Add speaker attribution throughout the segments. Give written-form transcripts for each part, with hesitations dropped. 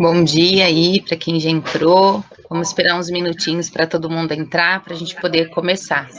Speaker 1: Bom dia aí para quem já entrou. Vamos esperar uns minutinhos para todo mundo entrar para a gente poder começar.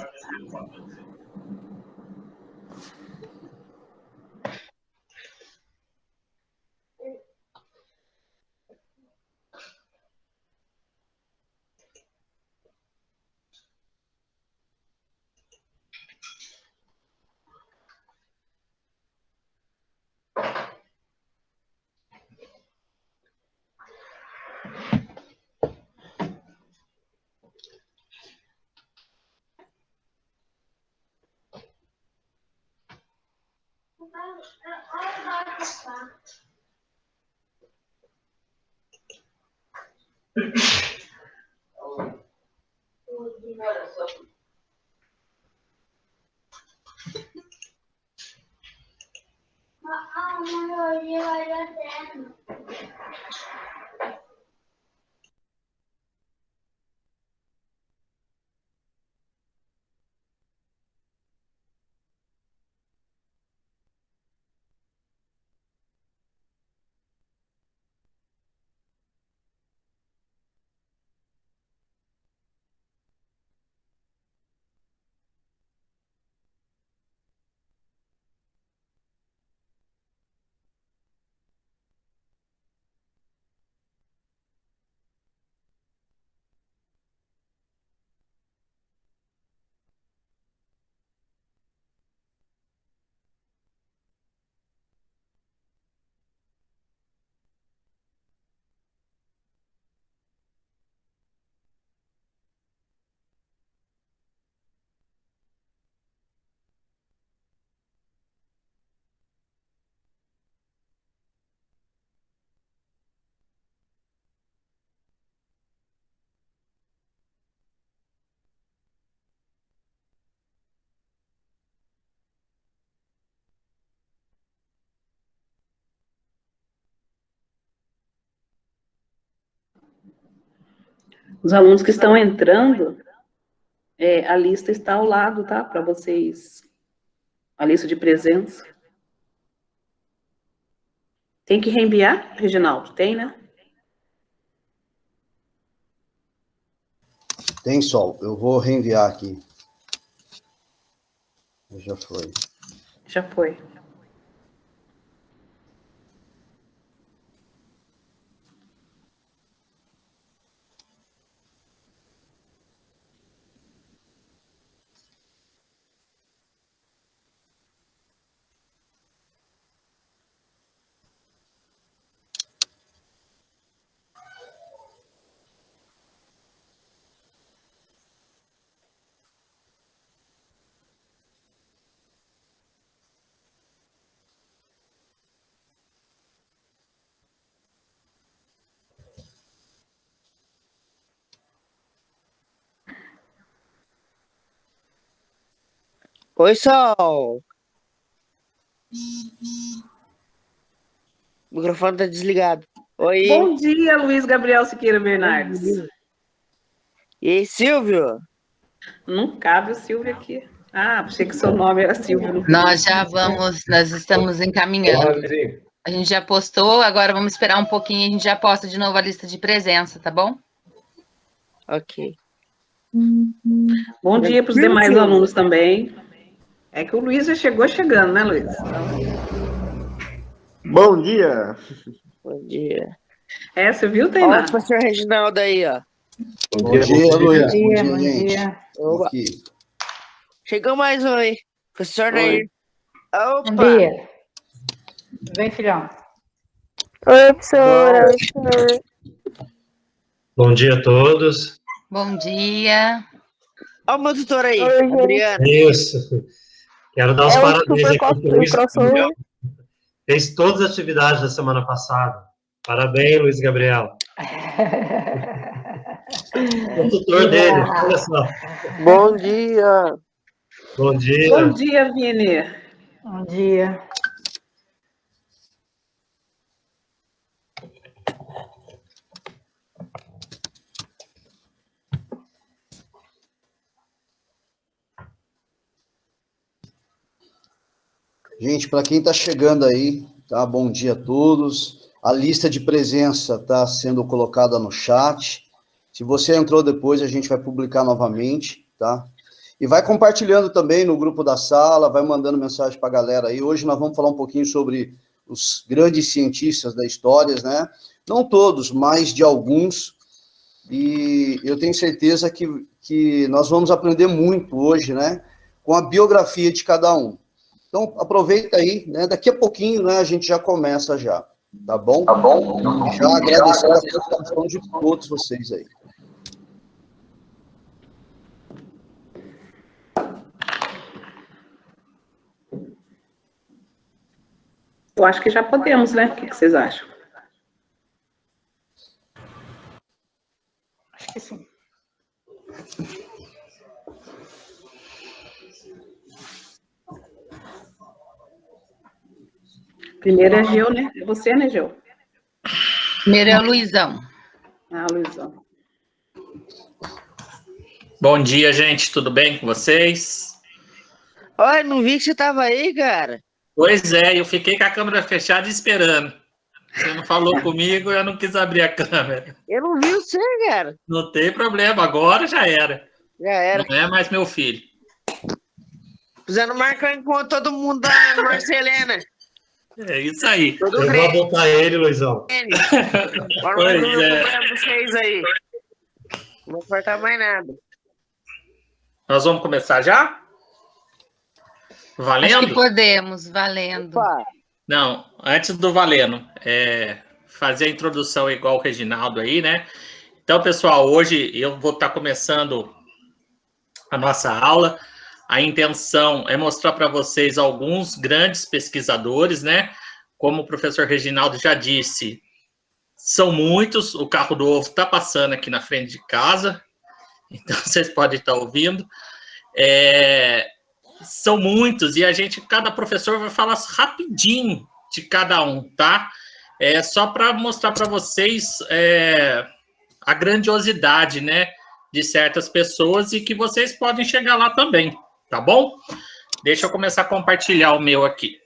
Speaker 2: Os alunos que estão entrando, a lista está ao lado, tá? Para vocês, a lista de presença. Tem que reenviar, Reginaldo? Tem, né?
Speaker 3: Tem, Sol. Eu vou reenviar aqui. Já foi.
Speaker 2: Já foi.
Speaker 4: Oi, Sol. O microfone tá desligado. Oi.
Speaker 2: Bom dia, Luiz Gabriel Siqueira Bernardes.
Speaker 4: E aí, Silvio?
Speaker 2: Não cabe o Silvio aqui. Ah, achei que seu nome era Silvio.
Speaker 1: Nós estamos encaminhando. A gente já postou, agora vamos esperar um pouquinho e a gente já posta de novo a lista de presença, tá bom?
Speaker 4: Ok.
Speaker 2: Bom dia para os demais alunos também. É que o Luiz já chegou chegando, né, Luiz?
Speaker 5: Bom dia.
Speaker 4: Bom dia.
Speaker 2: Você viu,
Speaker 4: Olha
Speaker 2: Tainá?
Speaker 4: o professor Reginaldo aí, ó.
Speaker 3: Bom dia, Luiz.
Speaker 6: Bom dia.
Speaker 4: Opa.
Speaker 3: Aqui.
Speaker 4: Chegou mais um aí. Professor Nair. Opa.
Speaker 6: Bom dia. Vem, filhão.
Speaker 7: Oi, professora. Oi, professor.
Speaker 5: Bom dia a todos.
Speaker 1: Bom dia.
Speaker 4: Olha o meu tutor aí,
Speaker 7: Oi, gente.
Speaker 4: Adriano.
Speaker 5: Isso. Quero dar os parabéns aqui para o Luiz Gabriel. Fez todas as atividades da semana passada. Parabéns, Luiz Gabriel. O tutor dele, olha só.
Speaker 7: Bom dia.
Speaker 5: Bom dia.
Speaker 2: Bom dia, Vini.
Speaker 6: Bom dia.
Speaker 3: Gente, para quem está chegando aí, tá? Bom dia a todos. A lista de presença está sendo colocada no chat. Se você entrou depois, a gente vai publicar novamente, tá? E vai compartilhando também no grupo da sala, vai mandando mensagem para a galera aí. Hoje nós vamos falar um pouquinho sobre os grandes cientistas da história, né? Não todos, mas de alguns. E eu tenho certeza que nós vamos aprender muito hoje, né? Com a biografia de cada um. Então, aproveita aí, né? Daqui a pouquinho, né, a gente já começa já, tá bom? Tá bom. Já agradecendo a participação de todos vocês aí.
Speaker 2: Eu acho que já podemos, né? O que vocês acham?
Speaker 6: Acho que sim.
Speaker 2: Primeiro é Geu, né? É você, né, Geu?
Speaker 1: Primeiro é o Luizão.
Speaker 2: Ah, Luizão.
Speaker 8: Bom dia, gente. Tudo bem com vocês?
Speaker 4: Oi, não vi que você tava aí, cara.
Speaker 8: Pois é, eu fiquei com a câmera fechada esperando. Você não falou comigo, eu não quis abrir a câmera.
Speaker 4: Eu não vi você, cara.
Speaker 8: Não tem problema, agora já era.
Speaker 4: Já era.
Speaker 8: Não é mais meu filho.
Speaker 4: Precisando marcar um encontro todo mundo da Marcelena.
Speaker 8: É isso aí.
Speaker 4: Todo
Speaker 5: Eu vou botar ele, Luizão.
Speaker 4: Bora
Speaker 8: Pois é.
Speaker 4: vocês aí. Não vai cortar mais nada.
Speaker 8: Nós vamos começar já? Valendo?
Speaker 1: Acho que podemos, valendo.
Speaker 4: Opa.
Speaker 8: Não, antes do valendo, fazer a introdução igual o Reginaldo aí, né? Então, pessoal, hoje eu vou estar começando a nossa aula. A intenção é mostrar para vocês alguns grandes pesquisadores, né? Como o professor Reginaldo já disse, são muitos. O carro do ovo está passando aqui na frente de casa, então vocês podem estar ouvindo. São muitos, e cada professor vai falar rapidinho de cada um, tá? Só para mostrar para vocês a grandiosidade, né, de certas pessoas e que vocês podem chegar lá também, tá bom? Deixa eu começar a compartilhar o meu aqui.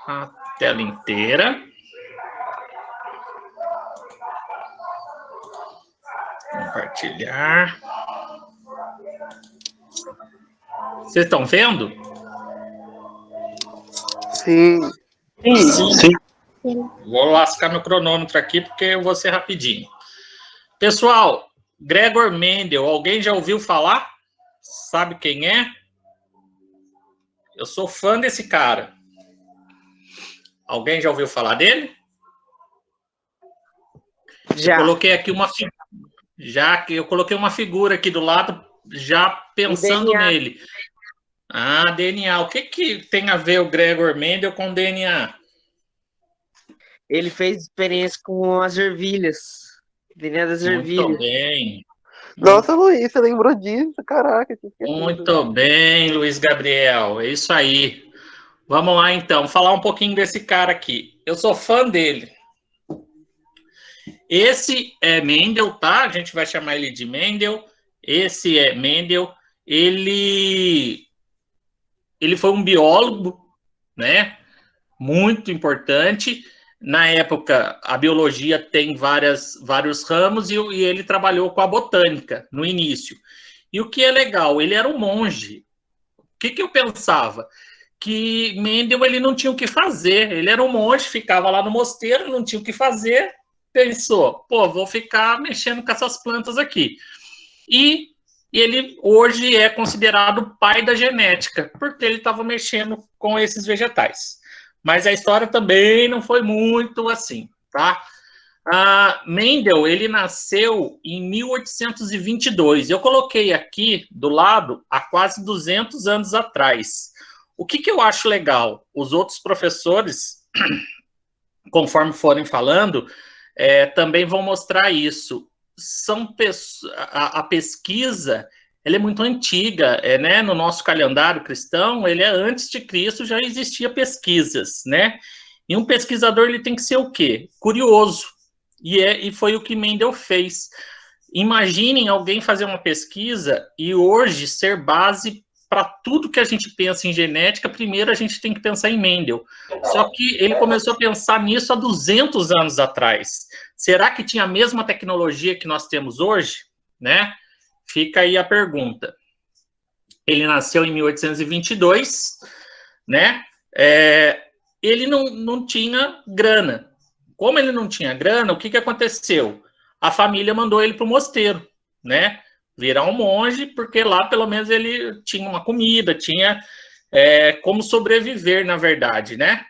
Speaker 8: A tela inteira. Compartilhar. Vocês estão vendo?
Speaker 7: Sim.
Speaker 8: Sim. Vou lascar meu cronômetro aqui, porque eu vou ser rapidinho. Pessoal, Gregor Mendel, alguém já ouviu falar? Sabe quem é? Eu sou fã desse cara. Alguém já ouviu falar dele?
Speaker 4: Já.
Speaker 8: Eu coloquei uma figura aqui do lado, já pensando nele. Ah, DNA. O que tem a ver o Gregor Mendel com DNA?
Speaker 4: Ele fez experiência com as ervilhas. DNA das ervilhas.
Speaker 8: Muito bem.
Speaker 7: Nossa, Luiz, você lembrou disso? Caraca.
Speaker 8: Muito bem, Luiz Gabriel. É isso aí. Vamos lá, então. Falar um pouquinho desse cara aqui. Eu sou fã dele. Esse é Mendel, tá? A gente vai chamar ele de Mendel. Esse é Mendel. Ele foi um biólogo, né? Muito importante. Na época, a biologia tem vários ramos e ele trabalhou com a botânica no início. E o que é legal, ele era um monge. O que eu pensava? Que Mendel ele não tinha o que fazer. Ele era um monge, ficava lá no mosteiro, não tinha o que fazer. Pensou, vou ficar mexendo com essas plantas aqui. E ele hoje é considerado o pai da genética, porque ele estava mexendo com esses vegetais. Mas a história também não foi muito assim, tá? Mendel, ele nasceu em 1822. Eu coloquei aqui do lado há quase 200 anos atrás. O que eu acho legal? Os outros professores, conforme forem falando, também vão mostrar isso. A pesquisa ela é muito antiga, né? No nosso calendário cristão, ele é antes de Cristo, já existia pesquisas, né? E um pesquisador ele tem que ser o quê? Curioso. E foi o que Mendel fez. Imaginem alguém fazer uma pesquisa e hoje ser base para tudo que a gente pensa em genética, primeiro a gente tem que pensar em Mendel. Só que ele começou a pensar nisso há 200 anos atrás. Será que tinha a mesma tecnologia que nós temos hoje? Né? Fica aí a pergunta. Ele nasceu em 1822, né? Ele não tinha grana. Como ele não tinha grana, o que aconteceu? A família mandou ele para o mosteiro, né? Virar um monge, porque lá, pelo menos, ele tinha uma comida, tinha como sobreviver, na verdade, né?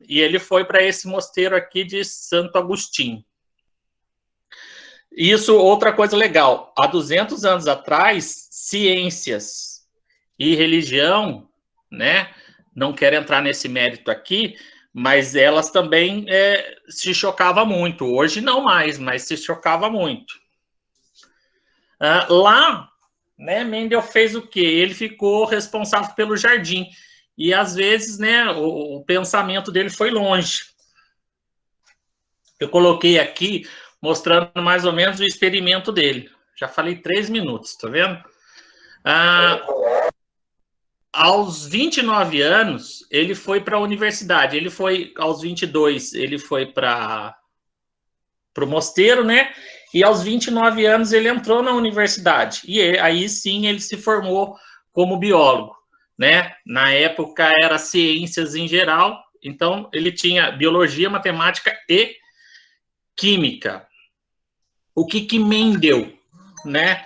Speaker 8: E ele foi para esse mosteiro aqui de Santo Agostinho. Isso, outra coisa legal. Há 200 anos atrás, ciências e religião, né? Não quero entrar nesse mérito aqui, mas elas também se chocavam muito. Hoje não mais, mas se chocava muito. Lá, né, Mendel fez o quê? Ele ficou responsável pelo jardim. E, às vezes, né, o pensamento dele foi longe. Eu coloquei aqui, mostrando mais ou menos o experimento dele. Já falei 3 minutos, tá vendo? Aos 29 anos, ele foi para a universidade. Ele foi, aos 22, ele foi para o mosteiro, né? E aos 29 anos ele entrou na universidade. E aí sim ele se formou como biólogo, né? Na época era ciências em geral, então ele tinha biologia, matemática e química. O que Mendel, né,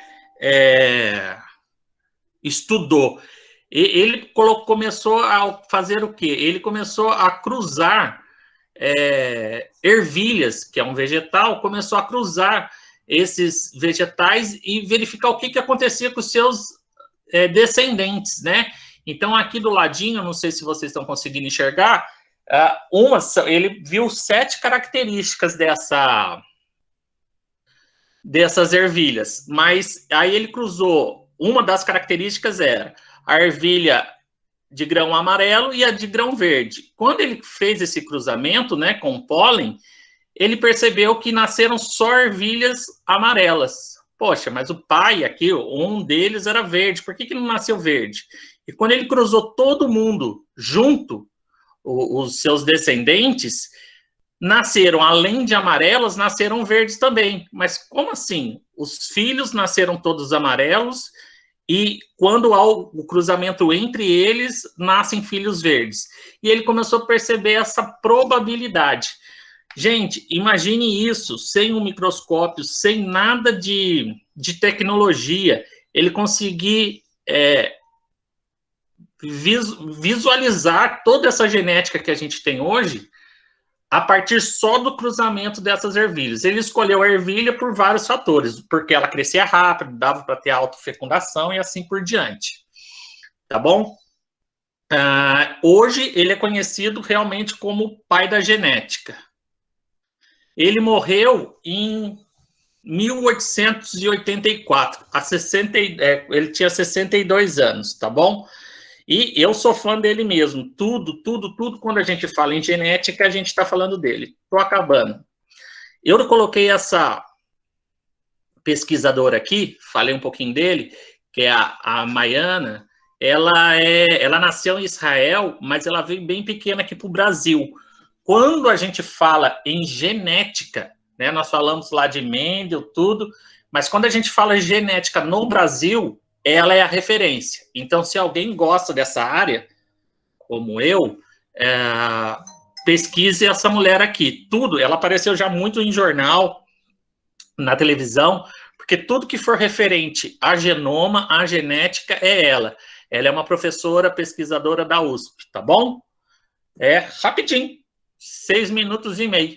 Speaker 8: estudou? Ele começou a fazer o quê? Ele começou a cruzar ervilhas, que é um vegetal, começou a cruzar esses vegetais e verificar o que acontecia com os seus descendentes, né? Então, aqui do ladinho, não sei se vocês estão conseguindo enxergar, ele viu 7 características dessas ervilhas, mas aí ele cruzou, uma das características era a ervilha de grão amarelo e a de grão verde. Quando ele fez esse cruzamento, né, com pólen, ele percebeu que nasceram só ervilhas amarelas. Poxa, mas o pai aqui, um deles era verde, por que não nasceu verde? E quando ele cruzou todo mundo junto, os seus descendentes, nasceram, além de amarelos, nasceram verdes também. Mas como assim? Os filhos nasceram todos amarelos e quando há o cruzamento entre eles, nascem filhos verdes. E ele começou a perceber essa probabilidade. Gente, imagine isso, sem um microscópio, sem nada de tecnologia, ele conseguir visualizar toda essa genética que a gente tem hoje a partir só do cruzamento dessas ervilhas. Ele escolheu a ervilha por vários fatores, porque ela crescia rápido, dava para ter autofecundação e assim por diante. Tá bom? Hoje ele é conhecido realmente como o pai da genética. Ele morreu em 1884, ele tinha 62 anos, tá bom? E eu sou fã dele mesmo, tudo, quando a gente fala em genética, a gente está falando dele. Estou acabando. Eu coloquei essa pesquisadora aqui, falei um pouquinho dele, que é a Maiana. Ela nasceu em Israel, mas ela veio bem pequena aqui para o Brasil. Quando a gente fala em genética, né, nós falamos lá de Mendel, tudo, mas quando a gente fala em genética no Brasil, ela é a referência. Então, se alguém gosta dessa área, como eu, pesquise essa mulher aqui. Tudo, ela apareceu já muito em jornal, na televisão, porque tudo que for referente a genoma, a genética, é ela. Ela é uma professora pesquisadora da USP, tá bom? Rapidinho, 6 minutos e meio.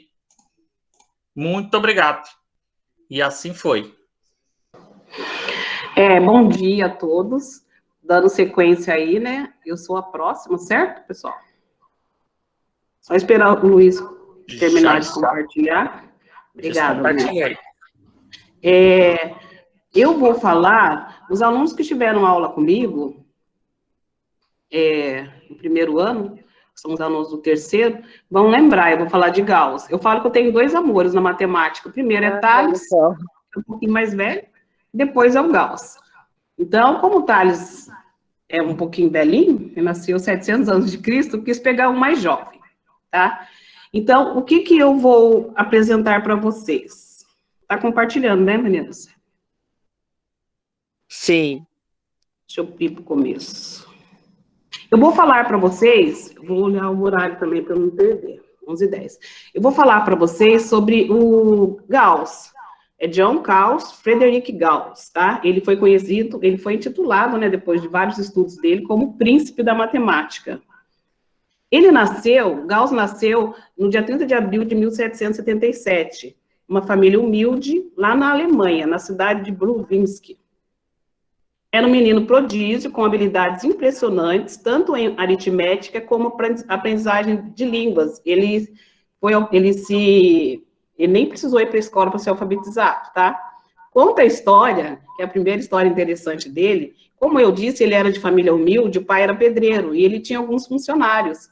Speaker 8: Muito obrigado. E assim foi.
Speaker 2: Bom dia a todos. Dando sequência aí, né? Eu sou a próxima, certo, pessoal? Só esperar o Luiz terminar de compartilhar. Obrigada, Luiz. Eu vou falar, os alunos que tiveram aula comigo, no primeiro ano, são os alunos do terceiro, vão lembrar, eu vou falar de Gauss. Eu falo que eu tenho 2 amores na matemática. O primeiro é Thales, que é um pouquinho mais velho, depois é o Gauss. Então, como o Thales é um pouquinho velhinho, ele nasceu 700 anos de Cristo, quis pegar um mais jovem, tá? Então, o que eu vou apresentar para vocês? Tá compartilhando, né, meninas?
Speaker 4: Sim.
Speaker 2: Deixa eu ir para o começo. Eu vou falar para vocês, vou olhar o horário também para não perder, 11h10. Eu vou falar para vocês sobre o Gauss. É John Gauss, Frederick Gauss, tá? Ele foi conhecido, ele foi intitulado, né, depois de vários estudos dele, como príncipe da matemática. Gauss nasceu no dia 30 de abril de 1777, uma família humilde, lá na Alemanha, na cidade de Brunswick. Era um menino prodígio, com habilidades impressionantes, tanto em aritmética como aprendizagem de línguas. Ele nem precisou ir para a escola para ser alfabetizado, tá? Conta a história, que é a primeira história interessante dele. Como eu disse, ele era de família humilde, o pai era pedreiro, e ele tinha alguns funcionários.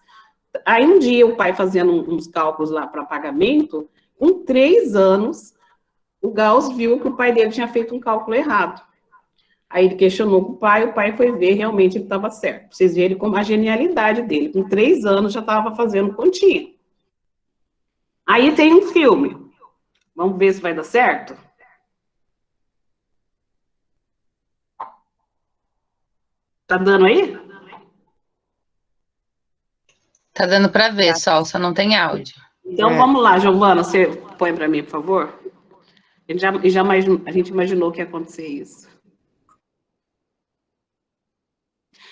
Speaker 2: Aí, um dia, o pai fazendo uns cálculos lá para pagamento, com 3 anos, o Gauss viu que o pai dele tinha feito um cálculo errado. Aí ele questionou com o pai foi ver, realmente ele estava certo. Vocês verem como a genialidade dele. Com 3 anos já estava fazendo continha. Aí tem um filme. Vamos ver se vai dar certo? Tá dando aí?
Speaker 1: Tá dando para ver, Sol, só não tem áudio.
Speaker 2: Então vamos lá, Giovana, você põe para mim, por favor? A gente imaginou que ia acontecer isso.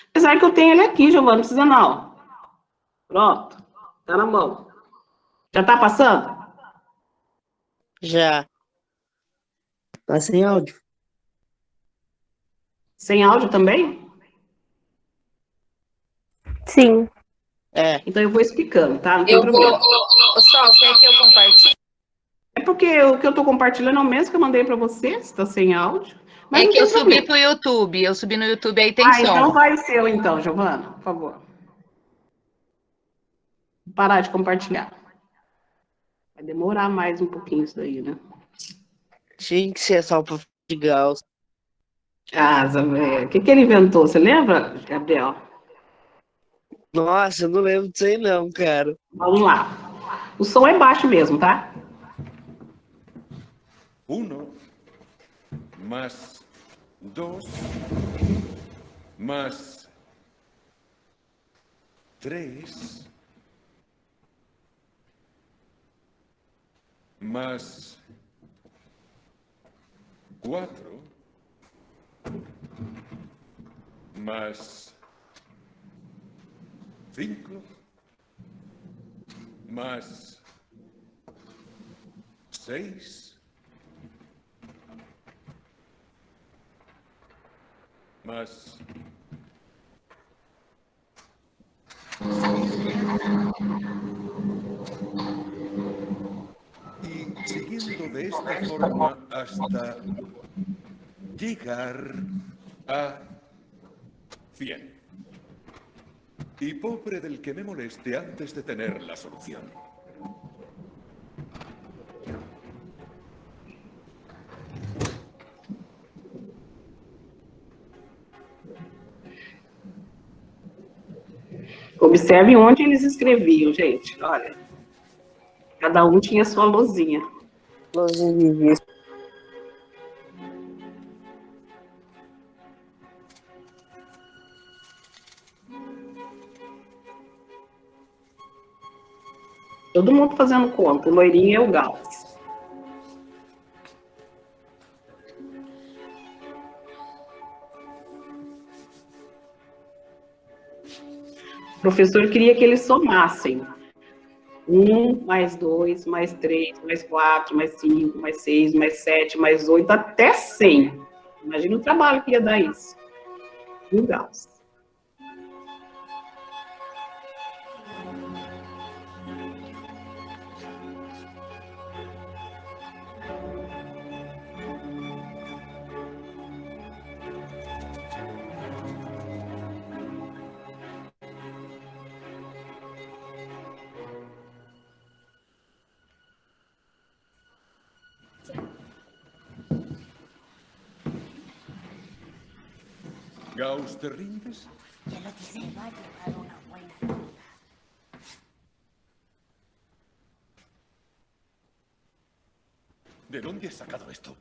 Speaker 2: Apesar que eu tenho ele aqui, Giovana, não precisa não. Pronto, tá na mão. Já tá passando?
Speaker 4: Já. Tá sem áudio.
Speaker 2: Sem áudio também?
Speaker 7: Sim.
Speaker 2: Então eu vou explicando, tá? Não tem
Speaker 1: Eu
Speaker 2: problema.
Speaker 1: vou. Sol, quer que eu compartilhe?
Speaker 2: É porque o que eu tô compartilhando é o mesmo que eu mandei para você, se tá sem áudio. Mas
Speaker 1: É
Speaker 2: não
Speaker 1: que eu
Speaker 2: tem
Speaker 1: subi
Speaker 2: problema.
Speaker 1: pro YouTube. Eu subi no YouTube, aí tem som.
Speaker 2: Então vai o seu, então, Giovana, por favor. Vou parar de compartilhar. Vai demorar mais um pouquinho isso daí, né?
Speaker 4: Tinha que ser só para de Gauss.
Speaker 2: Ah, Zé, o que ele inventou? Você lembra, Gabriel?
Speaker 4: Nossa, eu não lembro disso aí não, cara.
Speaker 2: Vamos lá. O som é baixo mesmo, tá?
Speaker 9: 1 más 2 más 3 más 4 más 5 más 6 más y siguiendo de esta forma hasta llegar a 100. Y pobre del que me moleste antes de tener la solución.
Speaker 2: Observe onde eles escreviam, gente. Olha. Cada um tinha sua luzinha. Todo mundo fazendo conta. O loirinho é o Gauss. O professor queria que eles somassem. 1, mais 2, mais 3, mais 4, mais 5, mais 6, mais 7, mais 8, até 100. Imagina o trabalho que ia dar isso. O Gauss.
Speaker 9: Gauss, ¿te rindes?
Speaker 10: Ya lo diré, va a llegar una buena ayuda.
Speaker 9: ¿De dónde has sacado esto?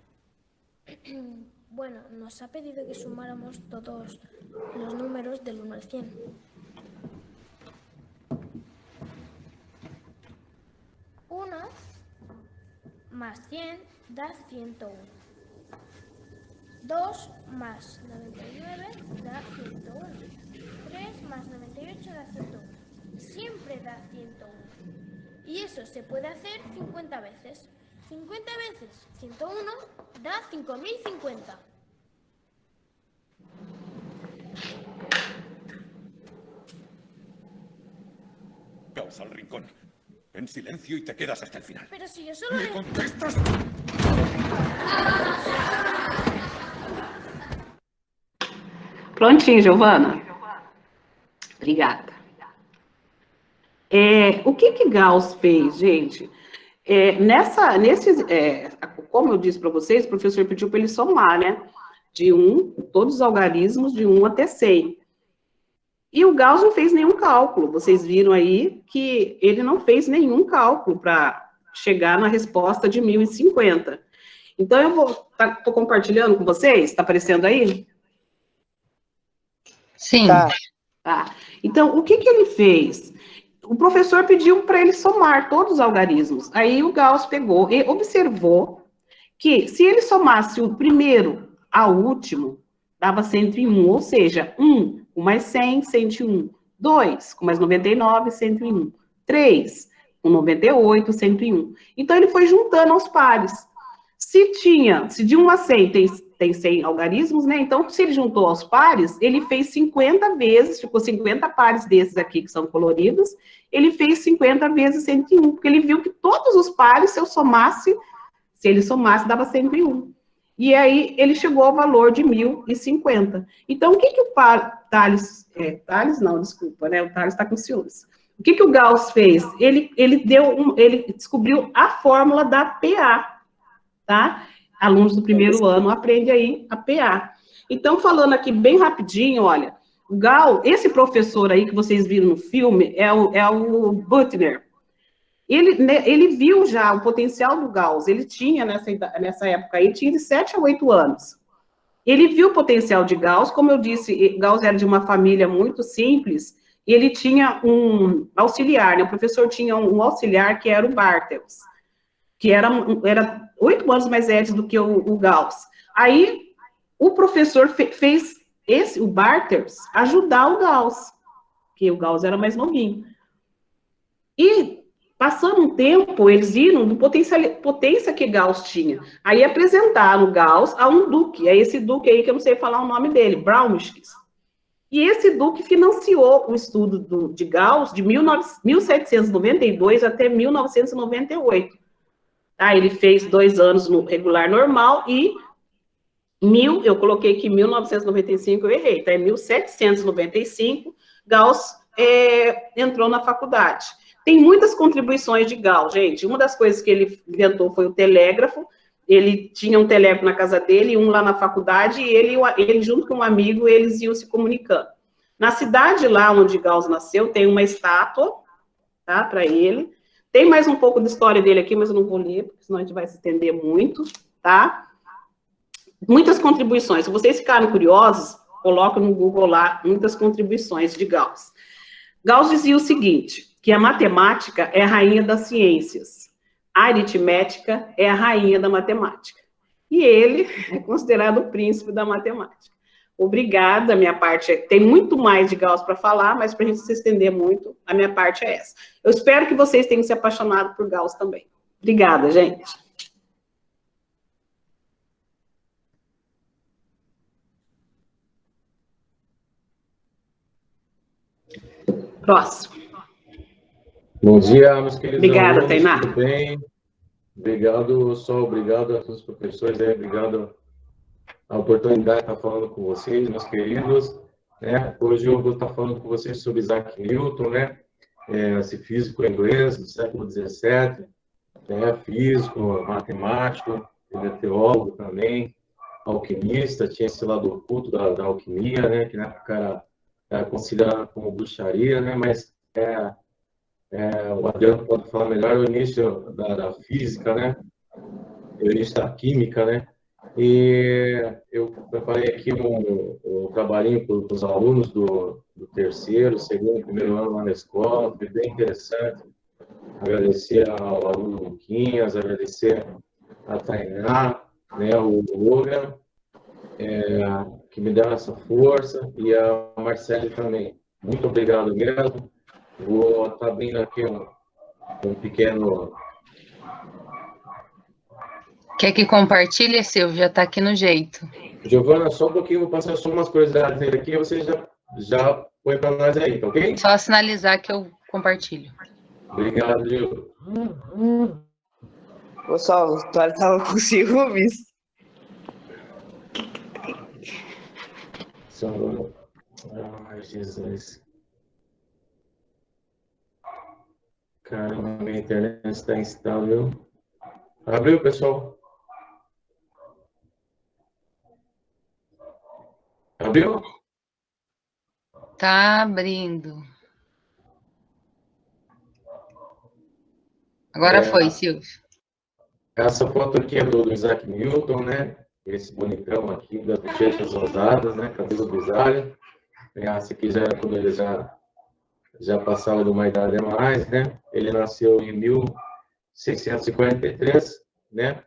Speaker 10: Bueno, nos ha pedido que sumáramos todos los números del 1 al 100. Uno más 100 da 101. 2 más 99 da 101. 3 más 98 da 101. Siempre da 101. Y eso se puede hacer 50 veces. 50 veces 101 da 5050.
Speaker 9: Gauss al rincón. En silencio y te quedas hasta el final.
Speaker 10: Pero si yo solo...
Speaker 9: ¿Me contestas?
Speaker 2: Prontinho, Giovana. Obrigada. O que Gauss fez, gente? Como eu disse para vocês, o professor pediu para ele somar, né? Todos os algarismos de 1 até 100. E o Gauss não fez nenhum cálculo. Vocês viram aí que ele não fez nenhum cálculo para chegar na resposta de 1050. Então, eu estou compartilhando com vocês. Está aparecendo aí?
Speaker 1: Sim.
Speaker 2: Tá. Então, o que ele fez? O professor pediu para ele somar todos os algarismos. Aí o Gauss pegou e observou que se ele somasse o primeiro ao último, dava 101, ou seja, 1 com mais 100, 101. 2 com mais 99, 101. 3 com 98, 101. Então, ele foi juntando aos pares. Se de 1 a 100 tem 100 algarismos, né? Então, se ele juntou aos pares, ele fez 50 vezes, ficou 50 pares desses aqui que são coloridos, ele fez 50 vezes 101, porque ele viu que todos os pares, se ele somasse, dava 101. E aí, ele chegou ao valor de 1050. Então, o que o Thales não, desculpa, né? O Thales está com ciúmes. O que o Gauss fez? Ele descobriu a fórmula da PA, tá? Alunos do primeiro ano aprendem aí a PA. Então, falando aqui bem rapidinho, olha, o Gauss, esse professor aí que vocês viram no filme, é o Büttner. Ele viu já o potencial do Gauss, ele tinha, nessa época aí, tinha de 7 a 8 anos. Ele viu o potencial de Gauss, como eu disse, Gauss era de uma família muito simples, e ele tinha um auxiliar, né? O professor tinha um auxiliar que era o Bartels, que era 8 anos mais velho do que o Gauss. Aí, o professor fez o Bartels ajudar o Gauss, porque o Gauss era mais novinho. E, passando um tempo, eles viram do potência que Gauss tinha. Aí, apresentaram o Gauss a um duque, é esse duque aí que eu não sei falar o nome dele, Braunschweig. E esse duque financiou o estudo de Gauss de 1792 até 1998. Tá, ele fez 2 anos no regular normal e eu coloquei aqui 1995, eu errei, tá? Em 1795, Gauss entrou na faculdade. Tem muitas contribuições de Gauss, gente. Uma das coisas que ele inventou foi o telégrafo. Ele tinha um telégrafo na casa dele, um lá na faculdade, e ele junto com um amigo, eles iam se comunicando. Na cidade lá onde Gauss nasceu, tem uma estátua, tá, para ele. Tem mais um pouco de história dele aqui, mas eu não vou ler, porque senão a gente vai se estender muito, tá? Muitas contribuições. Se vocês ficaram curiosos, coloquem no Google lá muitas contribuições de Gauss. Gauss dizia o seguinte, que a matemática é a rainha das ciências. A aritmética é a rainha da matemática. E ele é considerado o príncipe da matemática. Obrigada, a minha parte tem muito mais de Gauss para falar, mas para a gente se estender muito, a minha parte é essa. Eu espero que vocês tenham se apaixonado por Gauss também. Obrigada, gente. Próximo.
Speaker 11: Bom dia, meus queridos.
Speaker 2: Obrigada,
Speaker 11: alunos,
Speaker 2: Tainá.
Speaker 11: Tudo bem? Obrigado, Sol. Obrigado a todos os professores. Obrigado a oportunidade de estar falando com vocês, meus queridos. Hoje eu vou estar falando com vocês sobre Isaac Newton, esse físico inglês do século XVII, físico, matemático, ele é teólogo também, alquimista, tinha esse lado oculto da alquimia, né? Que na época era considerado como bruxaria, né? Mas o Adriano pode falar melhor o início da física, né? O início da química, né? E eu preparei aqui um trabalhinho para os alunos do terceiro, segundo, primeiro ano lá na escola, foi bem interessante. Agradecer ao aluno Luquinhas, agradecer a Tainá, né, o Logan, que me deram essa força, e a Marcele também. Muito obrigado mesmo. Vou estar abrindo aqui um pequeno...
Speaker 1: Quer que compartilhe, Silvio? Já está aqui no jeito.
Speaker 11: Giovana, só um pouquinho, vou passar só umas curiosidades aqui, e você já põe para nós aí, tá ok?
Speaker 1: Só sinalizar que eu compartilho.
Speaker 11: Obrigado, Gil.
Speaker 4: Ô, Saulo, o Tuário tava com ciúmes.
Speaker 11: Ai, Jesus. Caramba, minha internet está instável. Abriu, pessoal? Abriu?
Speaker 1: Tá abrindo. Agora foi, Silvio.
Speaker 11: Essa foto aqui é do Isaac Newton, né? Esse bonitão aqui das bochechas rosadas, né? Cabelo grisalho. Essa aqui já era quando ele já passava de uma idade a mais, né? Ele nasceu em 1643, né?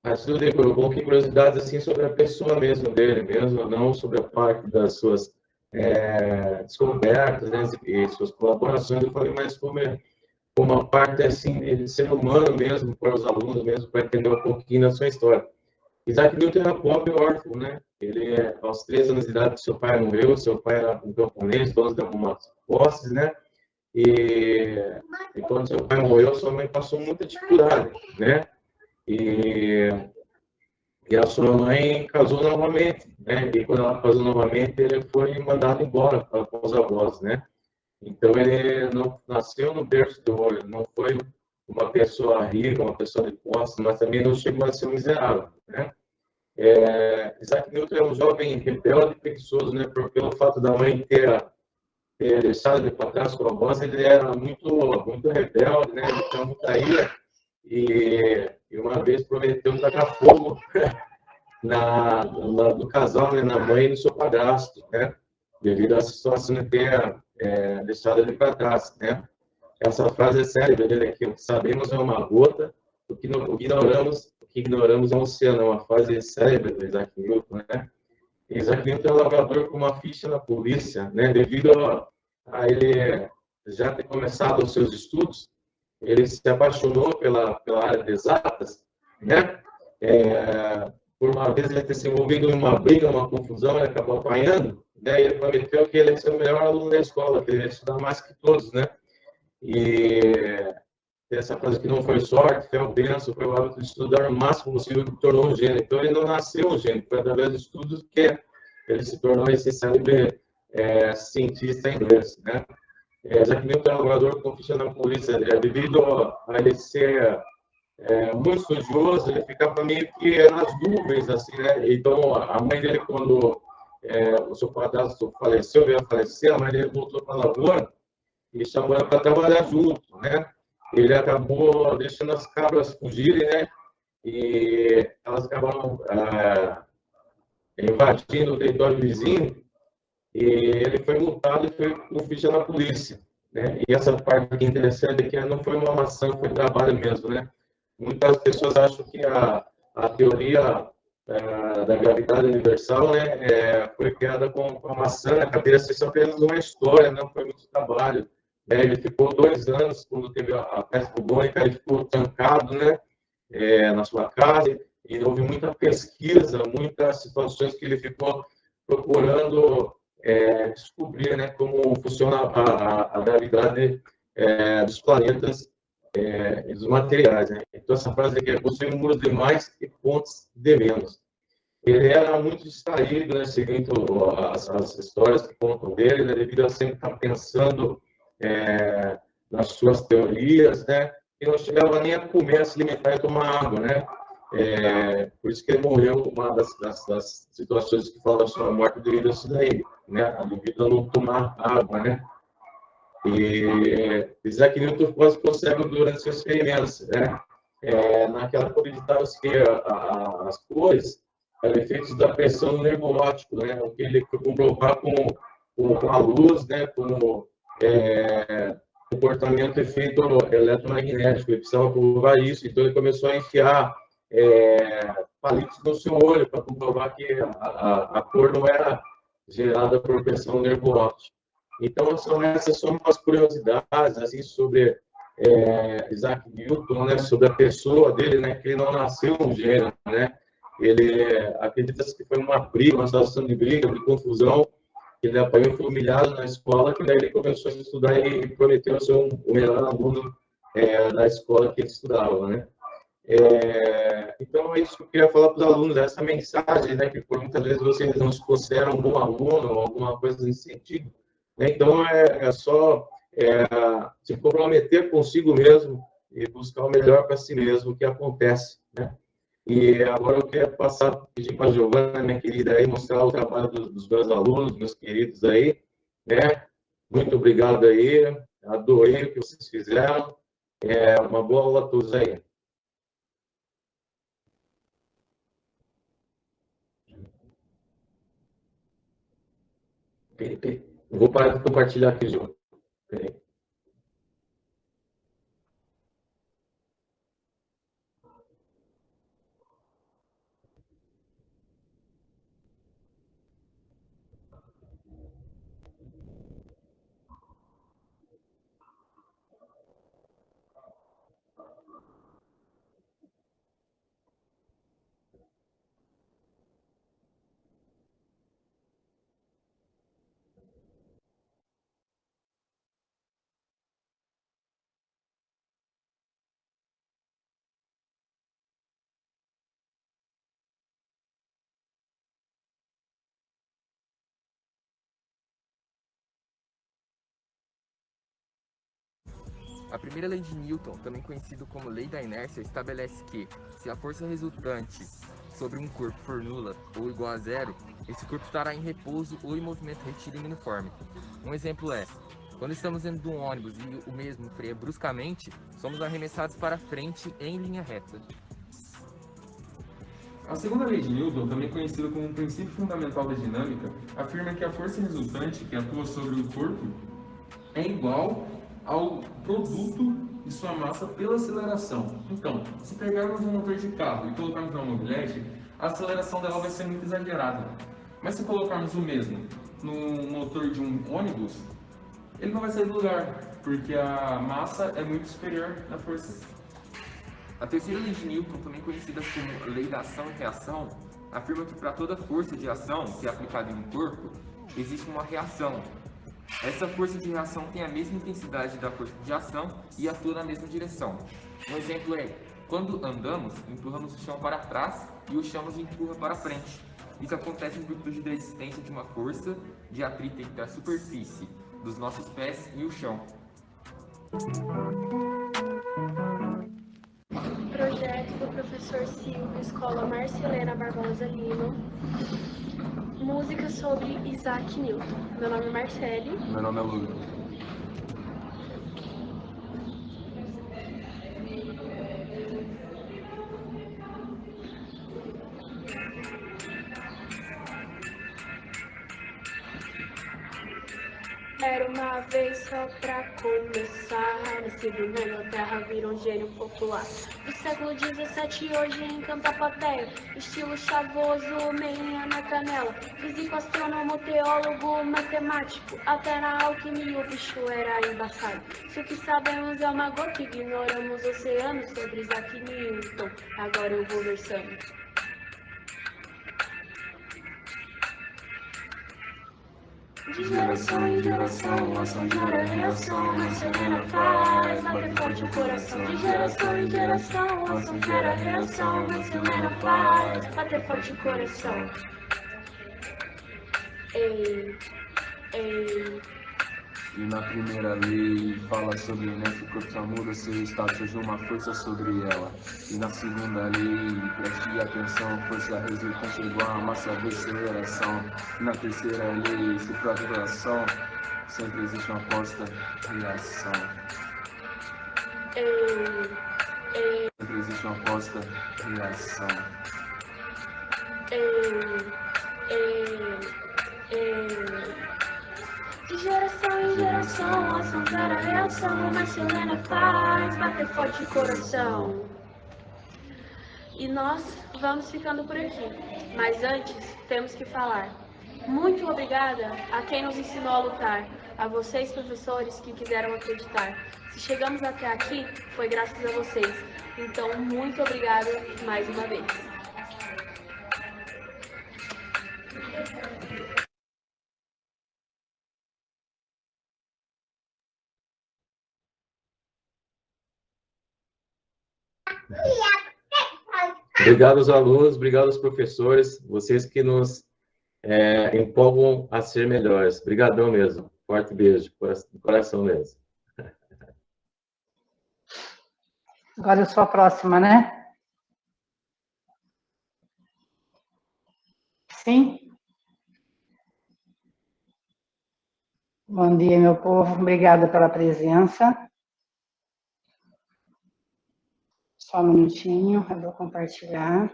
Speaker 11: Antes de tudo, eu coloquei curiosidades assim sobre a pessoa mesmo dele, mesmo não sobre a parte das suas descobertas, né? E suas colaborações. Eu falei mais sobre uma parte assim de ser humano mesmo, para os alunos mesmo, para entender um pouquinho da sua história. Isaac Newton era pobre e órfão, né? Ele, aos 13 anos de idade, seu pai morreu, seu pai era um camponês, dono de algumas posses, né? E quando seu pai morreu, sua mãe passou muita dificuldade, né? E a sua mãe casou novamente, né? E quando ela casou novamente, ele foi mandado embora para os avós, né? Então, ele não nasceu no berço de ouro, não foi uma pessoa rica, uma pessoa de posse, mas também não chegou a ser miserável, né? Isaac Newton é um jovem rebelde e preguiçoso, né? Pelo fato da mãe ter deixado ele para trás com a voz, ele era muito rebelde, né? Ele tinha muita ira e uma vez prometeu tacar fogo no casal, né? Na mãe e no seu padrasto, né? Devido à situação de ter deixado ele para trás, né? Essa frase é célebre dele aqui: o que sabemos é uma gota, o que ignoramos é um oceano. É uma frase célebre do Isaac Newton, né? Isaac Newton é um lavrador com uma ficha na polícia, né? Devido a ele já ter começado os seus estudos, ele se apaixonou pela área de exatas, né? Por uma vez ele ter se envolvido em uma briga, uma confusão, ele acabou apanhando, né? Ele prometeu que ele ia ser o melhor aluno da escola, que ele ia estudar mais que todos, né? E essa coisa que não foi sorte, foi o benção, foi o hábito de estudar o máximo possível, que tornou um gênio. Então, ele não nasceu um gênio, foi através dos estudos que ele se tornou esse célebre cientista inglês, né? Já que Newton é um jogador com ficha na polícia, devido a ele ser muito estudioso, ele ficava meio que nas nuvens, assim, né? Então, a mãe dele, quando o seu padrasto faleceu, veio a falecer, a mãe dele voltou para a lavoura e chamou ela para trabalhar junto, né? Ele acabou deixando as cabras fugirem, né? E elas acabaram invadindo o território vizinho e ele foi multado e foi com ficha na polícia, né? E essa parte aqui interessante é que não foi uma maçã, foi trabalho mesmo, né? Muitas pessoas acham que a teoria da gravidade universal, né, foi criada com a maçã na cabeça. Isso é apenas uma história, não foi muito trabalho. Ele ficou 2 anos, quando teve a peste bubônica, ele ficou trancado, né, na sua casa, e houve muita pesquisa, muitas situações que ele ficou procurando descobrir, né, como funciona a gravidade dos planetas e dos materiais, né? Então, essa frase aqui é: possui muros de mais e pontes de menos. Ele era muito distraído, né, seguindo as histórias que contam dele, né, devido a sempre estar pensando nas suas teorias, né, e não chegava nem a comer, a se alimentar e tomar água, né. Por isso que ele morreu, uma das situações que fala sobre a morte devido a isso daí, né? Devido a não tomar água, né? E Isaac Newton quase ficou cego durante seus experimentos, né? Naquela acreditava-se que as cores eram efeitos da pressão no nervo óptico, né? O que ele foi comprovar com a luz, né? Como comportamento efeito eletromagnético. Ele precisava comprovar isso, então ele começou a enfiar palitos no seu olho para comprovar que a cor não era gerada por pressão no nervo óptico. Então, essas são umas curiosidades assim, sobre Isaac Newton, né, sobre a pessoa dele, né, que ele não nasceu um gênio, né? Ele acredita-se que foi uma briga, uma situação de briga, de confusão, que ele apanhou, foi humilhado na escola, que daí ele começou a estudar e prometeu ser o melhor aluno da escola que ele estudava, né? Então, é isso que eu queria falar para os alunos, essa mensagem, né, que por muitas vezes vocês não se consideram um bom aluno, ou alguma coisa nesse sentido, né? Então, é só se comprometer consigo mesmo e buscar o melhor para si mesmo, que acontece, né? E agora eu quero pedir para a Giovana, minha querida, aí, mostrar o trabalho dos meus alunos, meus queridos aí, né? Muito obrigado aí, adorei o que vocês fizeram, uma boa aula a todos aí. Eu vou parar de compartilhar aqui, João.
Speaker 12: A primeira lei de Newton, também conhecida como lei da inércia, estabelece que, se a força resultante sobre um corpo for nula ou igual a zero, esse corpo estará em repouso ou em movimento retilíneo uniforme. Um exemplo é, quando estamos dentro de um ônibus e o mesmo freia bruscamente, somos arremessados para frente em linha reta.
Speaker 13: A segunda lei de Newton, também conhecida como um princípio fundamental da dinâmica, afirma que a força resultante que atua sobre o corpo é igual ao produto de sua massa pela aceleração. Então, se pegarmos um motor de carro e colocarmos uma mobilete, a aceleração dela vai ser muito exagerada. Mas se colocarmos o mesmo no motor de um ônibus, ele não vai sair do lugar, porque a massa é muito superior à força.
Speaker 12: A terceira lei de Newton, também conhecida como lei da ação e reação, afirma que para toda força de ação que é aplicada em um corpo, existe uma reação. Essa força de reação tem a mesma intensidade da força de ação e atua na mesma direção. Um exemplo é, quando andamos, empurramos o chão para trás e o chão nos empurra para frente. Isso acontece em virtude da existência de uma força de atrito entre a superfície dos nossos pés e o chão.
Speaker 10: Projeto do professor Silvio, Escola Marcelena Barbosa Lima. Música sobre Isaac Newton. Meu nome é Marcele.
Speaker 12: Meu nome é Lucas.
Speaker 10: Era uma vez só pra começar, nascido na Inglaterra, virou um gênio popular. Do século XVII, hoje encanta a plateia, estilo chavoso, meinha na canela. Físico, astrônomo, teólogo, matemático, até na alquimia o bicho era embaçado. Se o que sabemos é uma gota, ignoramos oceanos sobre Isaac Newton. Agora eu vou versando. De geração em geração, ação gera reação, Marcelena faz bater forte o coração. De geração em geração, ação gera reação, Marcelena faz bater forte o coração. Ei, ei.
Speaker 12: E na primeira lei fala sobre, né, que o corpo só muda se o Estado surgiu uma força sobre ela. E na segunda lei, preste atenção, força resultante igual a massa de aceleração. E na terceira lei, se própria relação, sempre existe uma aposta reação. Sempre existe uma aposta reação.
Speaker 10: De geração em geração, ação gera reação, mas Selena faz bater forte o coração. E nós vamos ficando por aqui, mas antes temos que falar. Muito obrigada a quem nos ensinou a lutar, a vocês professores que quiseram acreditar. Se chegamos até aqui, foi graças a vocês. Então, muito obrigada mais uma vez.
Speaker 11: Obrigado aos alunos, obrigado aos professores, vocês que nos empolgam a ser melhores. Obrigadão mesmo. Forte beijo, coração mesmo.
Speaker 6: Agora eu sou a próxima, né? Sim? Bom dia, meu povo. Obrigada pela presença. Só um minutinho, eu vou compartilhar.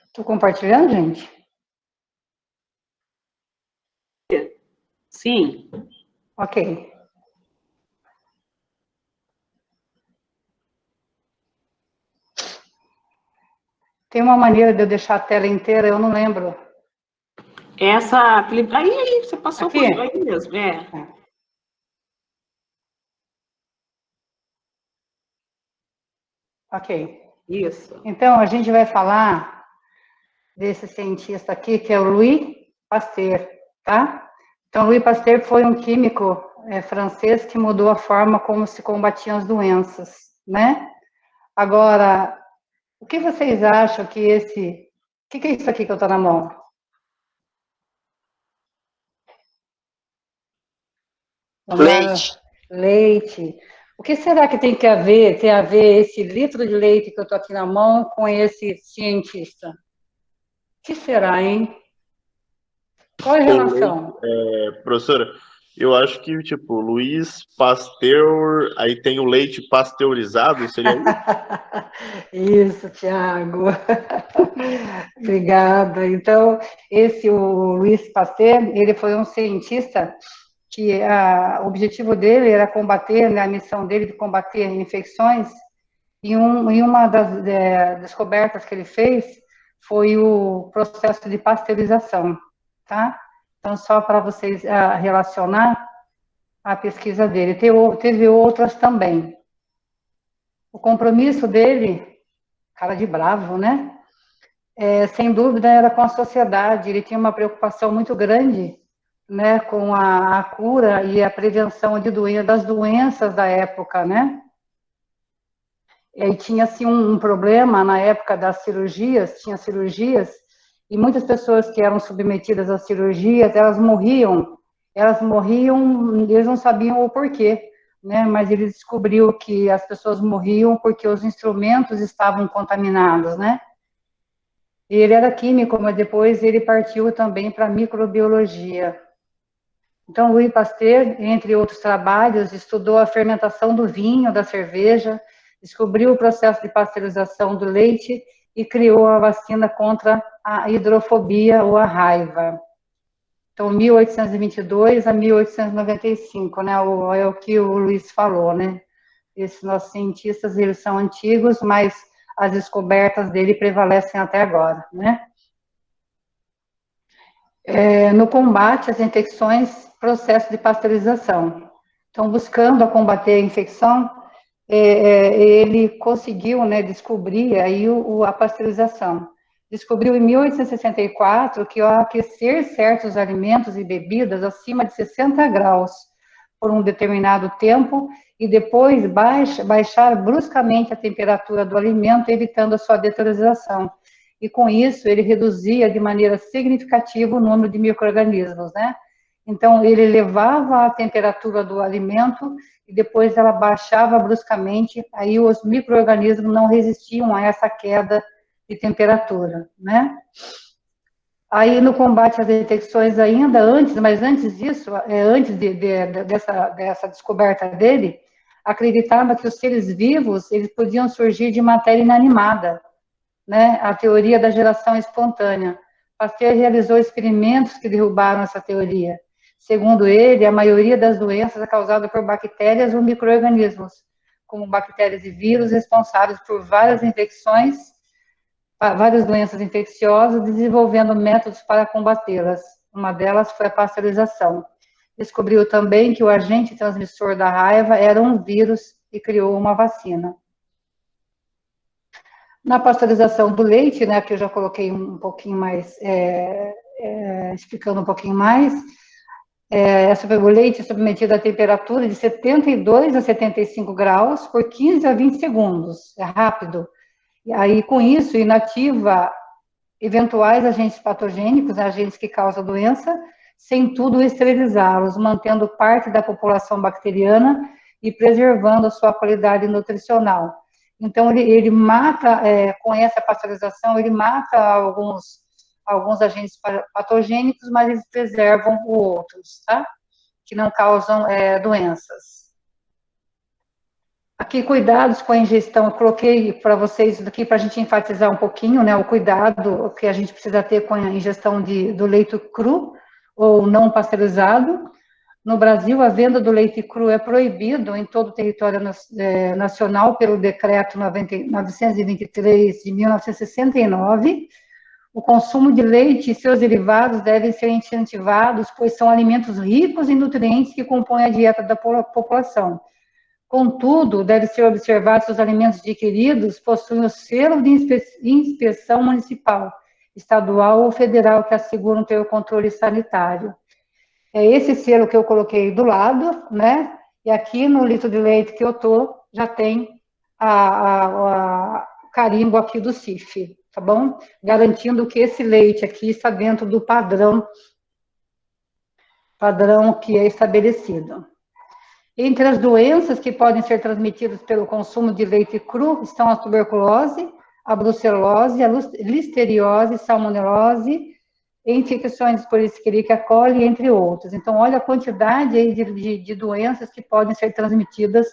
Speaker 6: Estou compartilhando, gente?
Speaker 2: Sim.
Speaker 6: Ok. Tem uma maneira de eu deixar a tela inteira, eu não lembro.
Speaker 2: Essa, aí você passou
Speaker 6: aqui?
Speaker 2: Por aí mesmo,
Speaker 6: Ok.
Speaker 2: Isso.
Speaker 6: Então, a gente vai falar desse cientista aqui, que é o Louis Pasteur, tá? Então, Louis Pasteur foi um químico francês que mudou a forma como se combatiam as doenças, né? Agora, o que vocês acham que esse... O que é isso aqui que eu estou na mão?
Speaker 7: Leite.
Speaker 6: Leite. O que será que tem a ver esse litro de leite que eu estou aqui na mão com esse cientista? O que será, hein? Qual é a relação?
Speaker 7: Professora, eu acho que, tipo, Louis Pasteur, aí tem o leite pasteurizado, seria isso?
Speaker 6: Isso, Tiago. Obrigada. Então, o Louis Pasteur, ele foi um cientista que o objetivo dele era combater, né, a missão dele de combater infecções, e uma das descobertas que ele fez foi o processo de pasteurização, tá? Então, só para vocês relacionar a pesquisa dele. Teve outras também. O compromisso dele, cara de bravo, né? Sem dúvida, era com a sociedade. Ele tinha uma preocupação muito grande, né, com a cura e a prevenção das doenças da época, né? E tinha, assim, um problema na época das cirurgias, tinha cirurgias, e muitas pessoas que eram submetidas às cirurgias, elas morriam, eles não sabiam o porquê, né? Mas ele descobriu que as pessoas morriam porque os instrumentos estavam contaminados, né? Ele era químico, mas depois ele partiu também para a microbiologia. Então, Louis Pasteur, entre outros trabalhos, estudou a fermentação do vinho, da cerveja, descobriu o processo de pasteurização do leite e criou a vacina contra a hidrofobia ou a raiva. Então, 1822 a 1895, né, é o que o Luiz falou, né? Esses nossos cientistas, eles são antigos, mas as descobertas dele prevalecem até agora, né? No combate às infecções, processo de pasteurização. Então, buscando combater a infecção, ele conseguiu, né, descobrir aí a pasteurização. Descobriu em 1864 que ao aquecer certos alimentos e bebidas acima de 60 graus por um determinado tempo, e depois baixar bruscamente a temperatura do alimento, evitando a sua deteriorização. E com isso, ele reduzia de maneira significativa o número de micro-organismos, né? Então, ele elevava a temperatura do alimento e depois ela baixava bruscamente, aí os micro-organismos não resistiam a essa queda de temperatura, né? Aí, no combate às infecções ainda, mas antes disso, antes dessa descoberta dele, acreditava que os seres vivos, eles podiam surgir de matéria inanimada, né? A teoria da geração espontânea. Pasteur realizou experimentos que derrubaram essa teoria. Segundo ele, a maioria das doenças é causada por bactérias ou micro-organismos, como bactérias e vírus responsáveis por várias infecções, várias doenças infecciosas, desenvolvendo métodos para combatê-las. Uma delas foi a pasteurização. Descobriu também que o agente transmissor da raiva era um vírus e criou uma vacina. Na pasteurização do leite, né, que eu já coloquei um pouquinho mais, explicando um pouquinho mais, o leite é submetido a temperatura de 72 a 75 graus por 15 a 20 segundos, é rápido. E aí, com isso, inativa eventuais agentes patogênicos, agentes que causam doença, sem tudo esterilizá-los, mantendo parte da população bacteriana e preservando a sua qualidade nutricional. Então, ele mata, com essa pasteurização, ele mata alguns agentes patogênicos, mas eles preservam os outros, tá? Que não causam doenças. Aqui, cuidados com a ingestão, eu coloquei para vocês aqui para a gente enfatizar um pouquinho, né, o cuidado que a gente precisa ter com a ingestão do leite cru ou não pasteurizado. No Brasil, a venda do leite cru é proibido em todo o território nacional pelo decreto 923 de 1969. O consumo de leite e seus derivados devem ser incentivados, pois são alimentos ricos em nutrientes que compõem a dieta da população. Contudo, deve ser observado se os alimentos adquiridos possuem o selo de inspeção municipal, estadual ou federal que asseguram ter o controle sanitário. É esse selo que eu coloquei do lado, né? E aqui no litro de leite que eu já tem o carimbo aqui do CIF, tá bom? Garantindo que esse leite aqui está dentro do padrão que é estabelecido. Entre as doenças que podem ser transmitidas pelo consumo de leite cru estão a tuberculose, a brucelose, a listeriose, salmonelose, infecções por Escherichia coli, entre outros. Então, olha a quantidade aí de doenças que podem ser transmitidas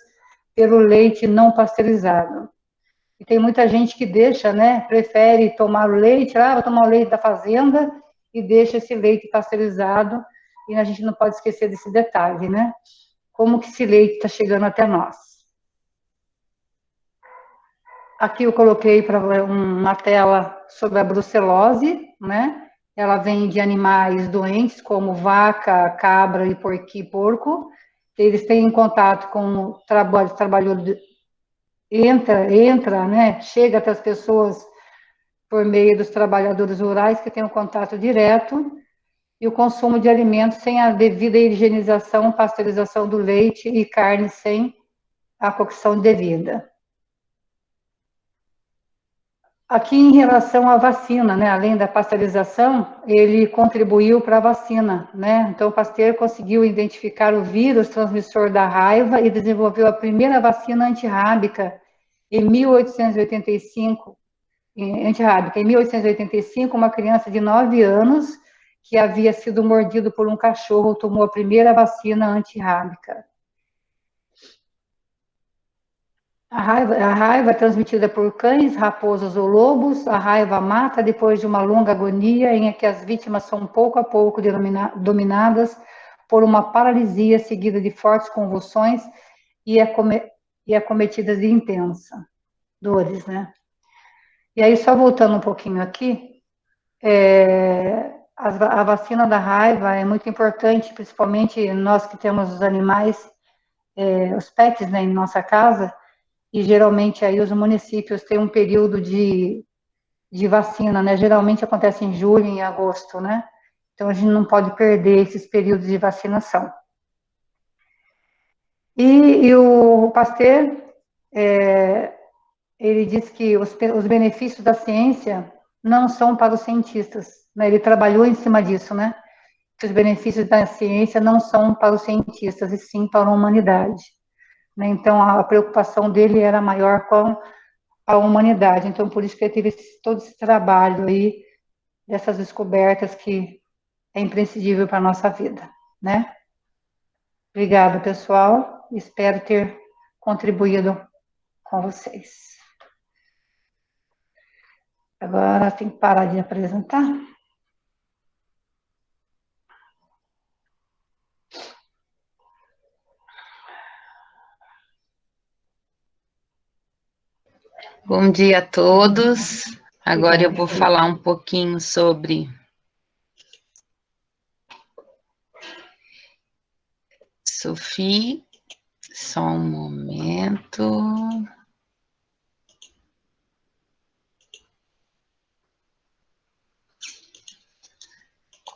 Speaker 6: pelo leite não pasteurizado. E tem muita gente que deixa, né, prefere tomar o leite, vou tomar o leite da fazenda, e deixa esse leite pasteurizado, e a gente não pode esquecer desse detalhe, né? Como que esse leite está chegando até nós. Aqui eu coloquei para uma tela sobre a brucelose, né? Ela vem de animais doentes, como vaca, cabra e porco. Eles têm contato com o trabalhador, né? Chega até as pessoas por meio dos trabalhadores rurais, que têm um contato direto, e o consumo de alimentos sem a devida higienização, pasteurização do leite e carne sem a cocção devida. Aqui, em relação à vacina, né, além da pasteurização, ele contribuiu para a vacina, né? Então, Pasteur conseguiu identificar o vírus transmissor da raiva e desenvolveu a primeira vacina antirrábica em 1885. Em 1885, uma criança de 9 anos que havia sido mordido por um cachorro tomou a primeira vacina antirrábica. A raiva é transmitida por cães, raposas ou lobos. A raiva mata depois de uma longa agonia em que as vítimas são pouco a pouco dominadas por uma paralisia seguida de fortes convulsões e acometidas de intensa dores, né? E aí, só voltando um pouquinho aqui, a vacina da raiva é muito importante, principalmente nós que temos os animais, os pets, né, em nossa casa, e geralmente aí os municípios têm um período de vacina, né? Geralmente acontece em julho e em agosto, né? Então a gente não pode perder esses períodos de vacinação. E o Pasteur, ele diz que os benefícios da ciência não são para os cientistas, né? Ele trabalhou em cima disso, né? Que os benefícios da ciência não são para os cientistas, e sim para a humanidade, né? Então, a preocupação dele era maior com a humanidade. Então, por isso que ele teve todo esse trabalho aí, dessas descobertas que é imprescindível para a nossa vida, né? Obrigada, pessoal. Espero ter contribuído com vocês. Agora tem que parar de apresentar.
Speaker 1: Bom dia a todos. Agora eu vou falar um pouquinho sobre Sophie. Só um momento.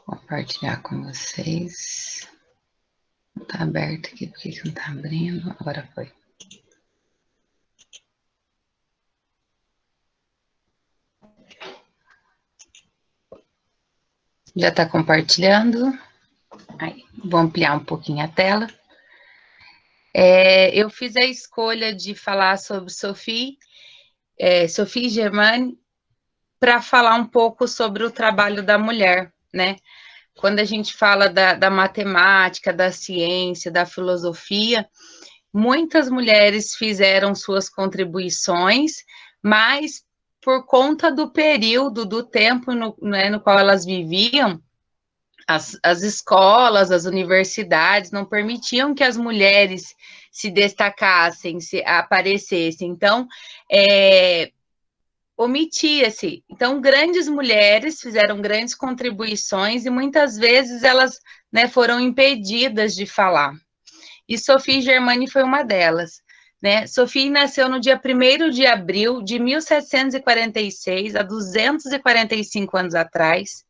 Speaker 1: Compartilhar com vocês. Não está aberto aqui, porque não está abrindo. Agora foi. Já está compartilhando. Aí, vou ampliar um pouquinho a tela. Eu fiz a escolha de falar sobre Sophie Germain, para falar um pouco sobre o trabalho da mulher, né? Quando a gente fala da matemática, da ciência, da filosofia, muitas mulheres fizeram suas contribuições, mas por conta do período, do tempo no qual elas viviam, as escolas, as universidades não permitiam que as mulheres se destacassem, se aparecessem. Então, omitia-se. Então, grandes mulheres fizeram grandes contribuições e muitas vezes elas, né, foram impedidas de falar. E Sophie Germain foi uma delas, né? Sophie nasceu no dia 1º de abril de 1746, há 245 anos atrás.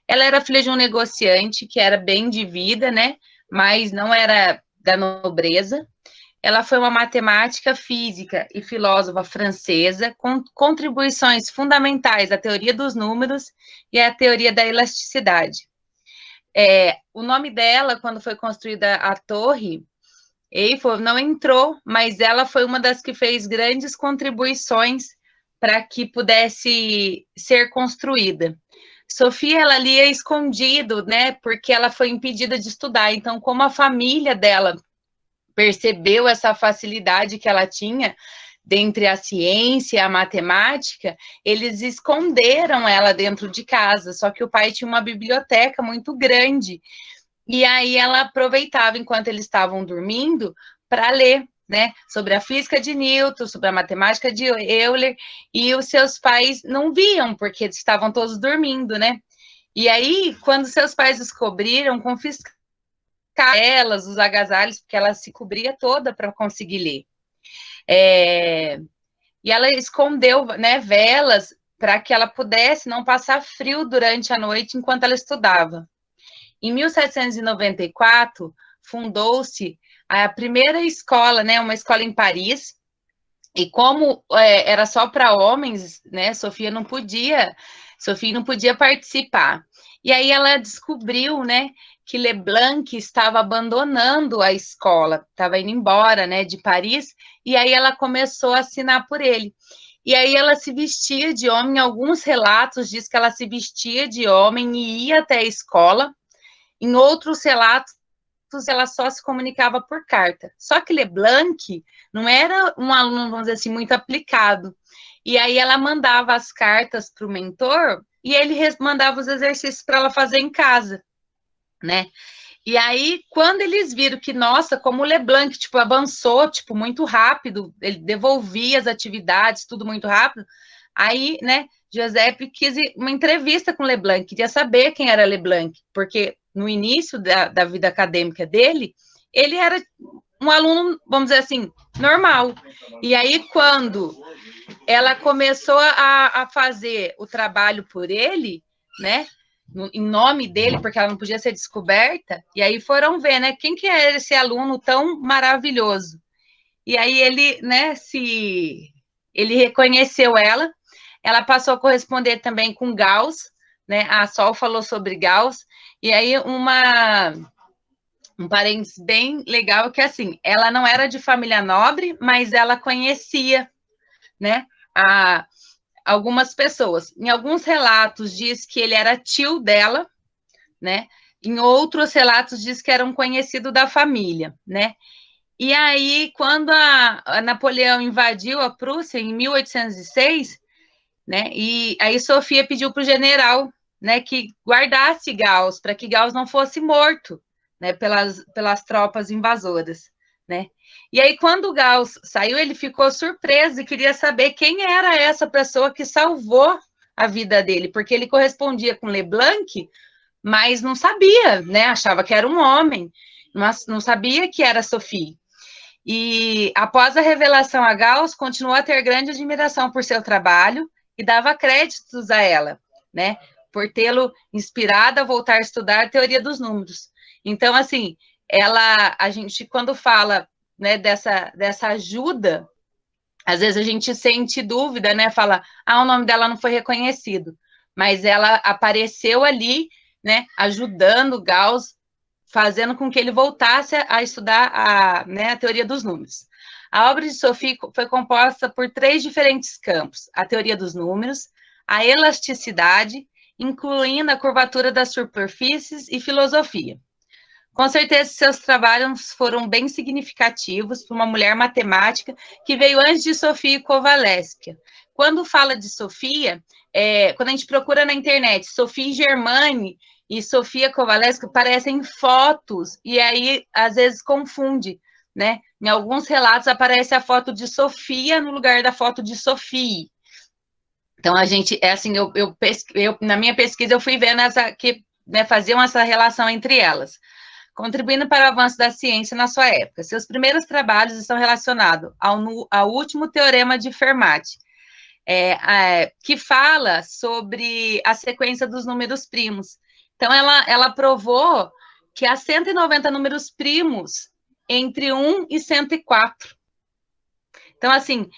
Speaker 1: Ela era filha de um negociante que era bem de vida, né? Mas não era da nobreza. Ela foi uma matemática, física e filósofa francesa, com contribuições fundamentais à teoria dos números e à teoria da elasticidade. O nome dela, quando foi construída a torre Eiffel, não entrou, mas ela foi uma das que fez grandes contribuições para que pudesse ser construída. Sophie, ela lia escondido, né, porque ela foi impedida de estudar. Então, como a família dela percebeu essa facilidade que ela tinha dentre a ciência e a matemática, eles esconderam ela dentro de casa, só que o pai tinha uma biblioteca muito grande, e aí ela aproveitava enquanto eles estavam dormindo para ler, né, sobre a física de Newton, sobre a matemática de Euler, e os seus pais não viam, porque eles estavam todos dormindo, né, e aí, quando seus pais descobriram, confiscaram elas, os agasalhos, porque ela se cobria toda para conseguir ler. E ela escondeu, né, velas para que ela pudesse não passar frio durante a noite enquanto ela estudava. Em 1794, fundou-se a primeira escola, né, uma escola em Paris, e como era só para homens, né, Sophie não podia participar. E aí ela descobriu, né, que Leblanc estava abandonando a escola, estava indo embora, né, de Paris, e aí ela começou a assinar por ele. E aí ela se vestia de homem, em alguns relatos diz que ela se vestia de homem e ia até a escola, em outros relatos ela só se comunicava por carta. Só que Leblanc não era um aluno, vamos dizer assim, muito aplicado. E aí ela mandava as cartas para o mentor e ele mandava os exercícios para ela fazer em casa, né? E aí, quando eles viram que, nossa, como o Leblanc, tipo, avançou, tipo, muito rápido, ele devolvia as atividades, tudo muito rápido, aí, né, Giuseppe quis uma entrevista com Leblanc, queria saber quem era Leblanc, porque no início da vida acadêmica dele, ele era um aluno, vamos dizer assim, normal. E aí, quando ela começou a fazer o trabalho por ele, né, em nome dele, porque ela não podia ser descoberta, e aí foram ver, né, quem que é esse aluno tão maravilhoso. E aí ele, né, ele reconheceu ela passou a corresponder também com Gauss, né, a Sol falou sobre Gauss, e aí um parênteses bem legal que, assim, ela não era de família nobre, mas ela conhecia, né, algumas pessoas. Em alguns relatos diz que ele era tio dela, né, em outros relatos diz que era um conhecido da família, né. E aí, quando a Napoleão invadiu a Prússia em 1806, né, e aí Sofia pediu para o general, né, que guardasse Gauss, para que Gauss não fosse morto, né, pelas tropas invasoras, né. E aí, quando Gauss saiu, ele ficou surpreso e queria saber quem era essa pessoa que salvou a vida dele, porque ele correspondia com Leblanc, mas não sabia, né, achava que era um homem, mas não sabia que era Sophie. E após a revelação a Gauss, continuou a ter grande admiração por seu trabalho e dava créditos a ela, né, por tê-lo inspirado a voltar a estudar a teoria dos números. Então, assim, a gente, quando fala, né, dessa ajuda, às vezes a gente sente dúvida, né, fala, o nome dela não foi reconhecido, mas ela apareceu ali, né, ajudando Gauss, fazendo com que ele voltasse a estudar a teoria dos números. A obra de Sophie foi composta por 3 diferentes campos: a teoria dos números, a elasticidade, incluindo a curvatura das superfícies e filosofia. Com certeza, seus trabalhos foram bem significativos para uma mulher matemática que veio antes de Sofia Kowalewska. Quando fala de Sofia, quando a gente procura na internet, Sophie Germain e Sofia Kowalewska parecem fotos, e aí, às vezes, confunde, né? Em alguns relatos, aparece a foto de Sofia no lugar da foto de Sophie. Então, a gente, assim, na minha pesquisa, eu fui vendo faziam essa relação entre elas, contribuindo para o avanço da ciência na sua época. Seus primeiros trabalhos estão relacionados ao último teorema de Fermat, que fala sobre a sequência dos números primos. Então, ela provou que há 190 números primos entre 1 e 104. Então, assim,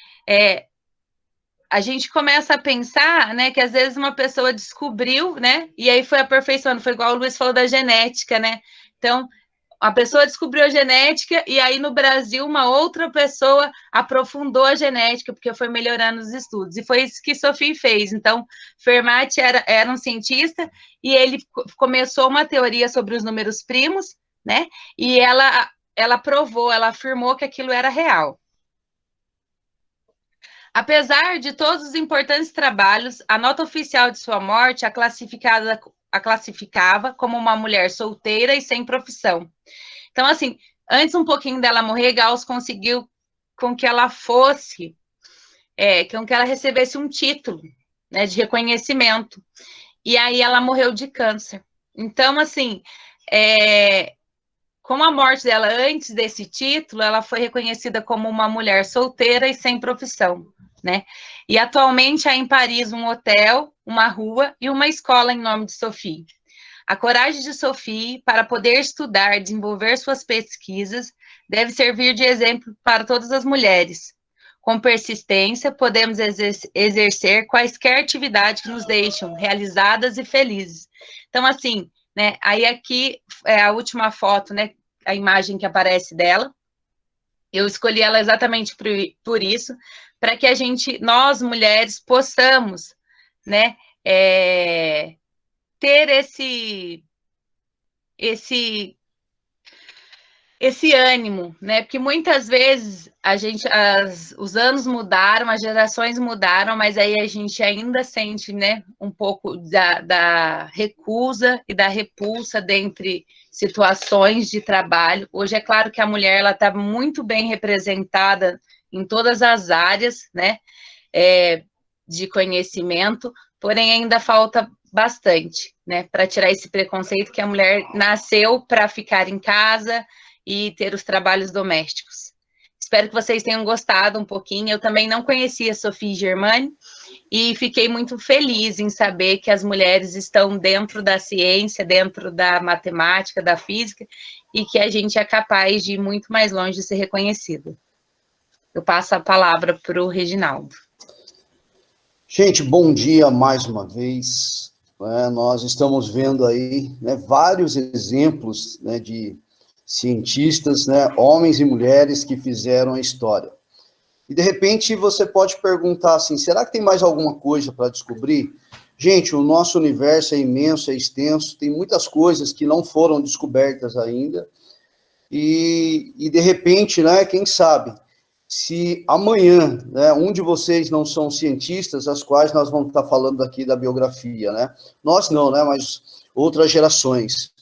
Speaker 1: a gente começa a pensar, né, que às vezes uma pessoa descobriu, né, e aí foi aperfeiçoando, foi igual o Luiz falou da genética, né. Então, a pessoa descobriu a genética e aí no Brasil uma outra pessoa aprofundou a genética, porque foi melhorando os estudos. E foi isso que Sophie fez. Então, Fermat era um cientista e ele começou uma teoria sobre os números primos, né? E ela provou, ela afirmou que aquilo era real. Apesar de todos os importantes trabalhos, a nota oficial de sua morte a classificava como uma mulher solteira e sem profissão. Então, assim, antes um pouquinho dela morrer, Gauss conseguiu com que ela fosse, com que ela recebesse um título, né, de reconhecimento. E aí ela morreu de câncer. Então, assim, com a morte dela antes desse título, ela foi reconhecida como uma mulher solteira e sem profissão, né? E atualmente há em Paris um hotel, uma rua e uma escola em nome de Sophie. A coragem de Sophie para poder estudar, desenvolver suas pesquisas, deve servir de exemplo para todas as mulheres. Com persistência, podemos exercer quaisquer atividade que nos deixam realizadas e felizes. Então, assim, né, aí aqui é a última foto, né, a imagem que aparece dela. Eu escolhi ela exatamente por isso, para que nós mulheres, possamos, né, ter esse ânimo, né? Porque muitas vezes os anos mudaram, as gerações mudaram, mas aí a gente ainda sente, né, um pouco da recusa e da repulsa dentre situações de trabalho. Hoje é claro que a mulher ela está muito bem representada em todas as áreas, né, de conhecimento, porém ainda falta bastante, né, para tirar esse preconceito que a mulher nasceu para ficar em casa e ter os trabalhos domésticos. Espero que vocês tenham gostado um pouquinho. Eu também não conhecia Sophie Germain e fiquei muito feliz em saber que as mulheres estão dentro da ciência, dentro da matemática, da física, e que a gente é capaz de ir muito mais longe de ser reconhecido. Eu passo a palavra para o Reginaldo.
Speaker 3: Gente, bom dia mais uma vez. Nós estamos vendo aí, né, vários exemplos, né, de cientistas, né, homens e mulheres que fizeram a história. E, de repente, você pode perguntar assim, será que tem mais alguma coisa para descobrir? Gente, o nosso universo é imenso, é extenso, tem muitas coisas que não foram descobertas ainda, e de repente, né, quem sabe, se amanhã, né, um de vocês não são cientistas, as quais nós vamos estar falando aqui da biografia, né? Nós não, né, mas outras gerações.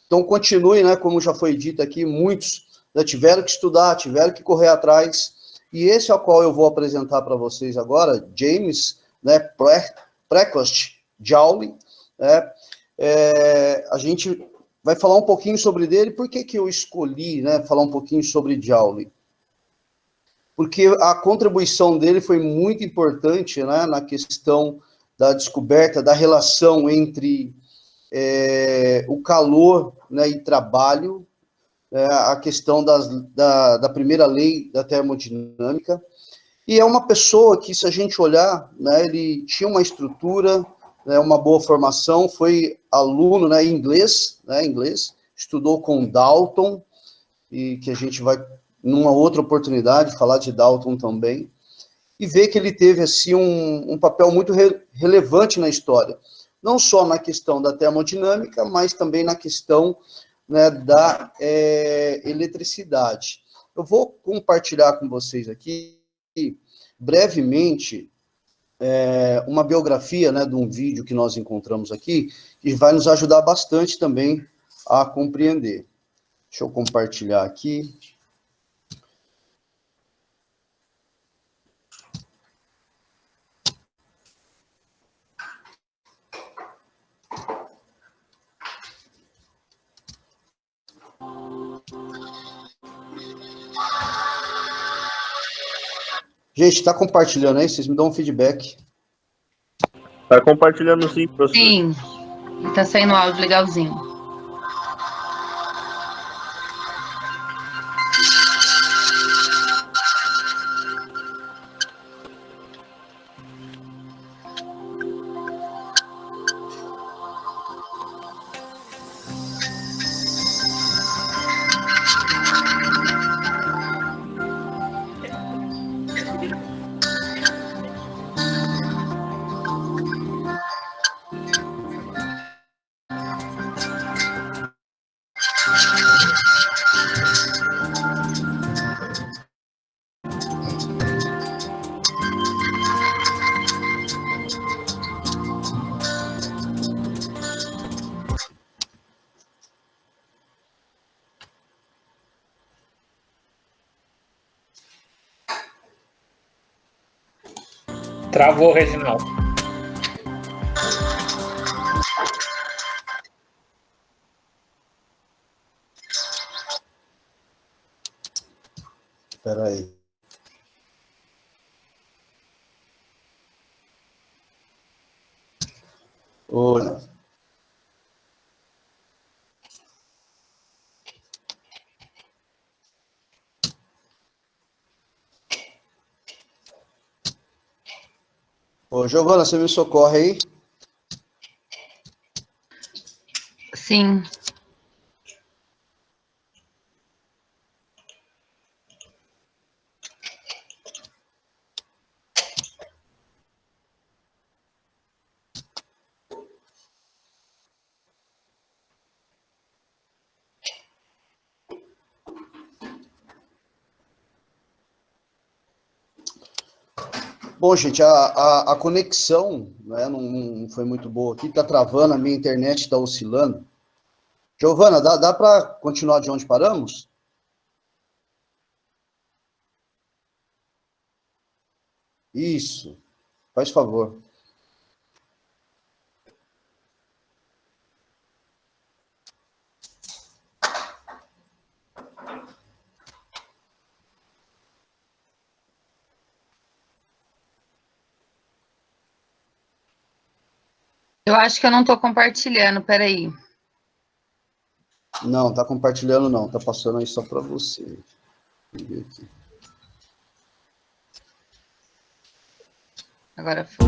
Speaker 3: Então, continue, né, como já foi dito aqui, muitos, né, tiveram que estudar, tiveram que correr atrás, e esse é o qual eu vou apresentar para vocês agora, James, né, Precost Joule, né, a gente vai falar um pouquinho sobre dele. Por que eu escolhi, né, falar um pouquinho sobre Joule? Porque a contribuição dele foi muito importante, né, na questão da descoberta da relação entre o calor, né, e trabalho, a questão da primeira lei da termodinâmica, e é uma pessoa que, se a gente olhar, né, ele tinha uma estrutura, né, uma boa formação, foi aluno, né, em inglês, estudou com Dalton, e que a gente vai, numa outra oportunidade, falar de Dalton também, e ver que ele teve, assim, um papel muito relevante na história, não só na questão da termodinâmica, mas também na questão, né, da eletricidade. Eu vou compartilhar com vocês aqui, brevemente, uma biografia, né, de um vídeo que nós encontramos aqui, que vai nos ajudar bastante também a compreender. Deixa eu compartilhar aqui. Gente, está compartilhando aí? Vocês me dão um feedback.
Speaker 7: Está compartilhando sim, professor.
Speaker 1: Sim, está saindo áudio legalzinho.
Speaker 8: Travou, Reginaldo.
Speaker 3: Espera aí. Olha. Ô, Giovana, você me socorre aí?
Speaker 1: Sim.
Speaker 3: Bom, gente, a conexão, né, não foi muito boa aqui, está travando, a minha internet está oscilando. Giovana, dá para continuar de onde paramos? Isso, faz favor.
Speaker 1: Eu acho que eu não estou compartilhando, peraí.
Speaker 3: Não, tá compartilhando não, tá passando aí só para você. Deixa eu ver aqui.
Speaker 1: Agora foi.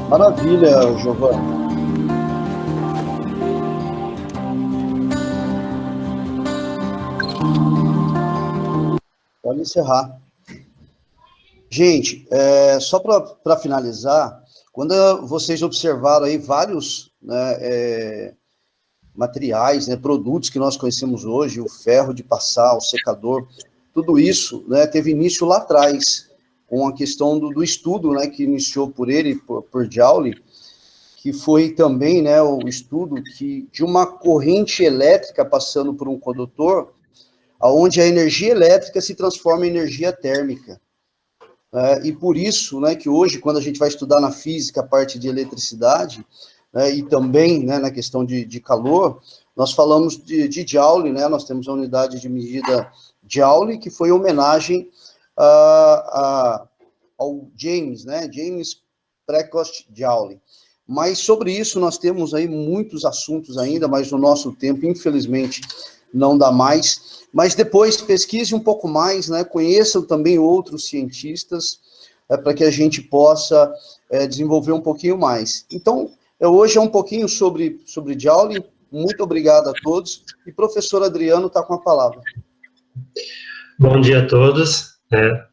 Speaker 3: Maravilha, Giovana. Pode encerrar. Gente, só para finalizar, quando vocês observaram aí vários, né, materiais, né, produtos que nós conhecemos hoje, o ferro de passar, o secador, tudo isso, né, teve início lá atrás, com a questão do estudo, né, que iniciou por ele, por Joule, que foi também, né, o estudo de uma corrente elétrica passando por um condutor, onde a energia elétrica se transforma em energia térmica. E por isso, né, que hoje, quando a gente vai estudar na física a parte de eletricidade, e também, né, na questão de calor, nós falamos de Joule, né, nós temos a unidade de medida Joule, que foi homenagem ao James, né, James Precost Joule. Mas sobre isso nós temos aí muitos assuntos ainda, mas o nosso tempo, infelizmente, não dá mais. Mas depois pesquise um pouco mais, né, conheçam também outros cientistas, para que a gente possa desenvolver um pouquinho mais. Então, hoje é um pouquinho sobre Joule. Muito obrigado a todos. E professor Adriano está com a palavra.
Speaker 5: Bom dia a todos.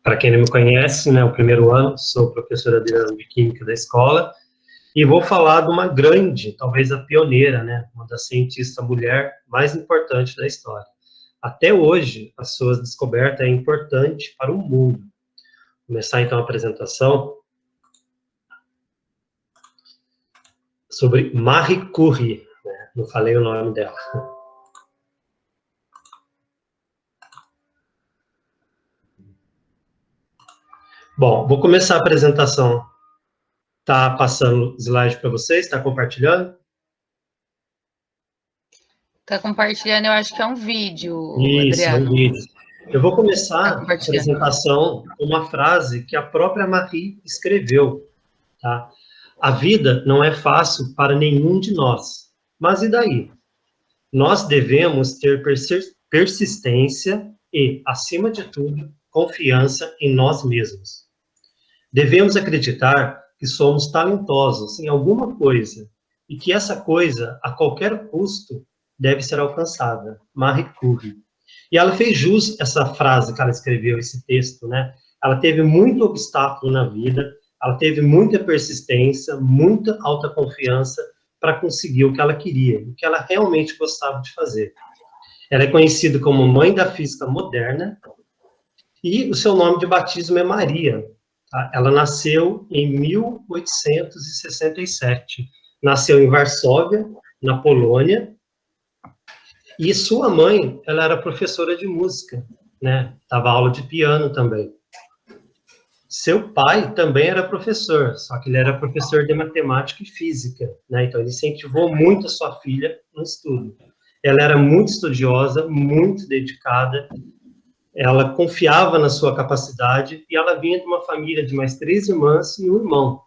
Speaker 5: Para quem não me conhece, né, o primeiro ano, sou o professor Adriano de Química da escola, e vou falar de uma grande, talvez a pioneira, né, uma das cientistas mulher mais importantes da história. Até hoje, as suas descobertas é importante para o mundo. Vou começar então a apresentação sobre Marie Curie, né? Não falei o nome dela. Bom, vou começar a apresentação. Tá passando o slide para vocês? Está compartilhando?
Speaker 1: Está compartilhando, eu acho que é um vídeo,
Speaker 5: Isso,
Speaker 1: Adriano.
Speaker 5: é um vídeo. Eu vou começar a apresentação com uma frase que a própria Marie escreveu, tá? A vida não é fácil para nenhum de nós, mas e daí? Nós devemos ter persistência e, acima de tudo, confiança em nós mesmos. Devemos acreditar que somos talentosos em alguma coisa e que essa coisa, a qualquer custo, deve ser alcançada. Marie Curie. E ela fez jus essa frase que ela escreveu, esse texto, né? Ela teve muito obstáculo na vida, Ela teve muita persistência, muita autoconfiança para conseguir o que ela queria, o que ela realmente gostava de fazer. Ela é conhecida como mãe da física moderna, e o seu nome de batismo é Maria. Tá? Ela nasceu em 1867. Nasceu em Varsóvia, na Polônia, e sua mãe, ela era professora de música, né? Dava aula de piano também. Seu pai também era professor, só que ele era professor de matemática e física, né? Então ele incentivou muito a sua filha no estudo. Ela era muito estudiosa, muito dedicada, ela confiava na sua capacidade, e ela vinha de uma família de mais 3 irmãs e um irmão.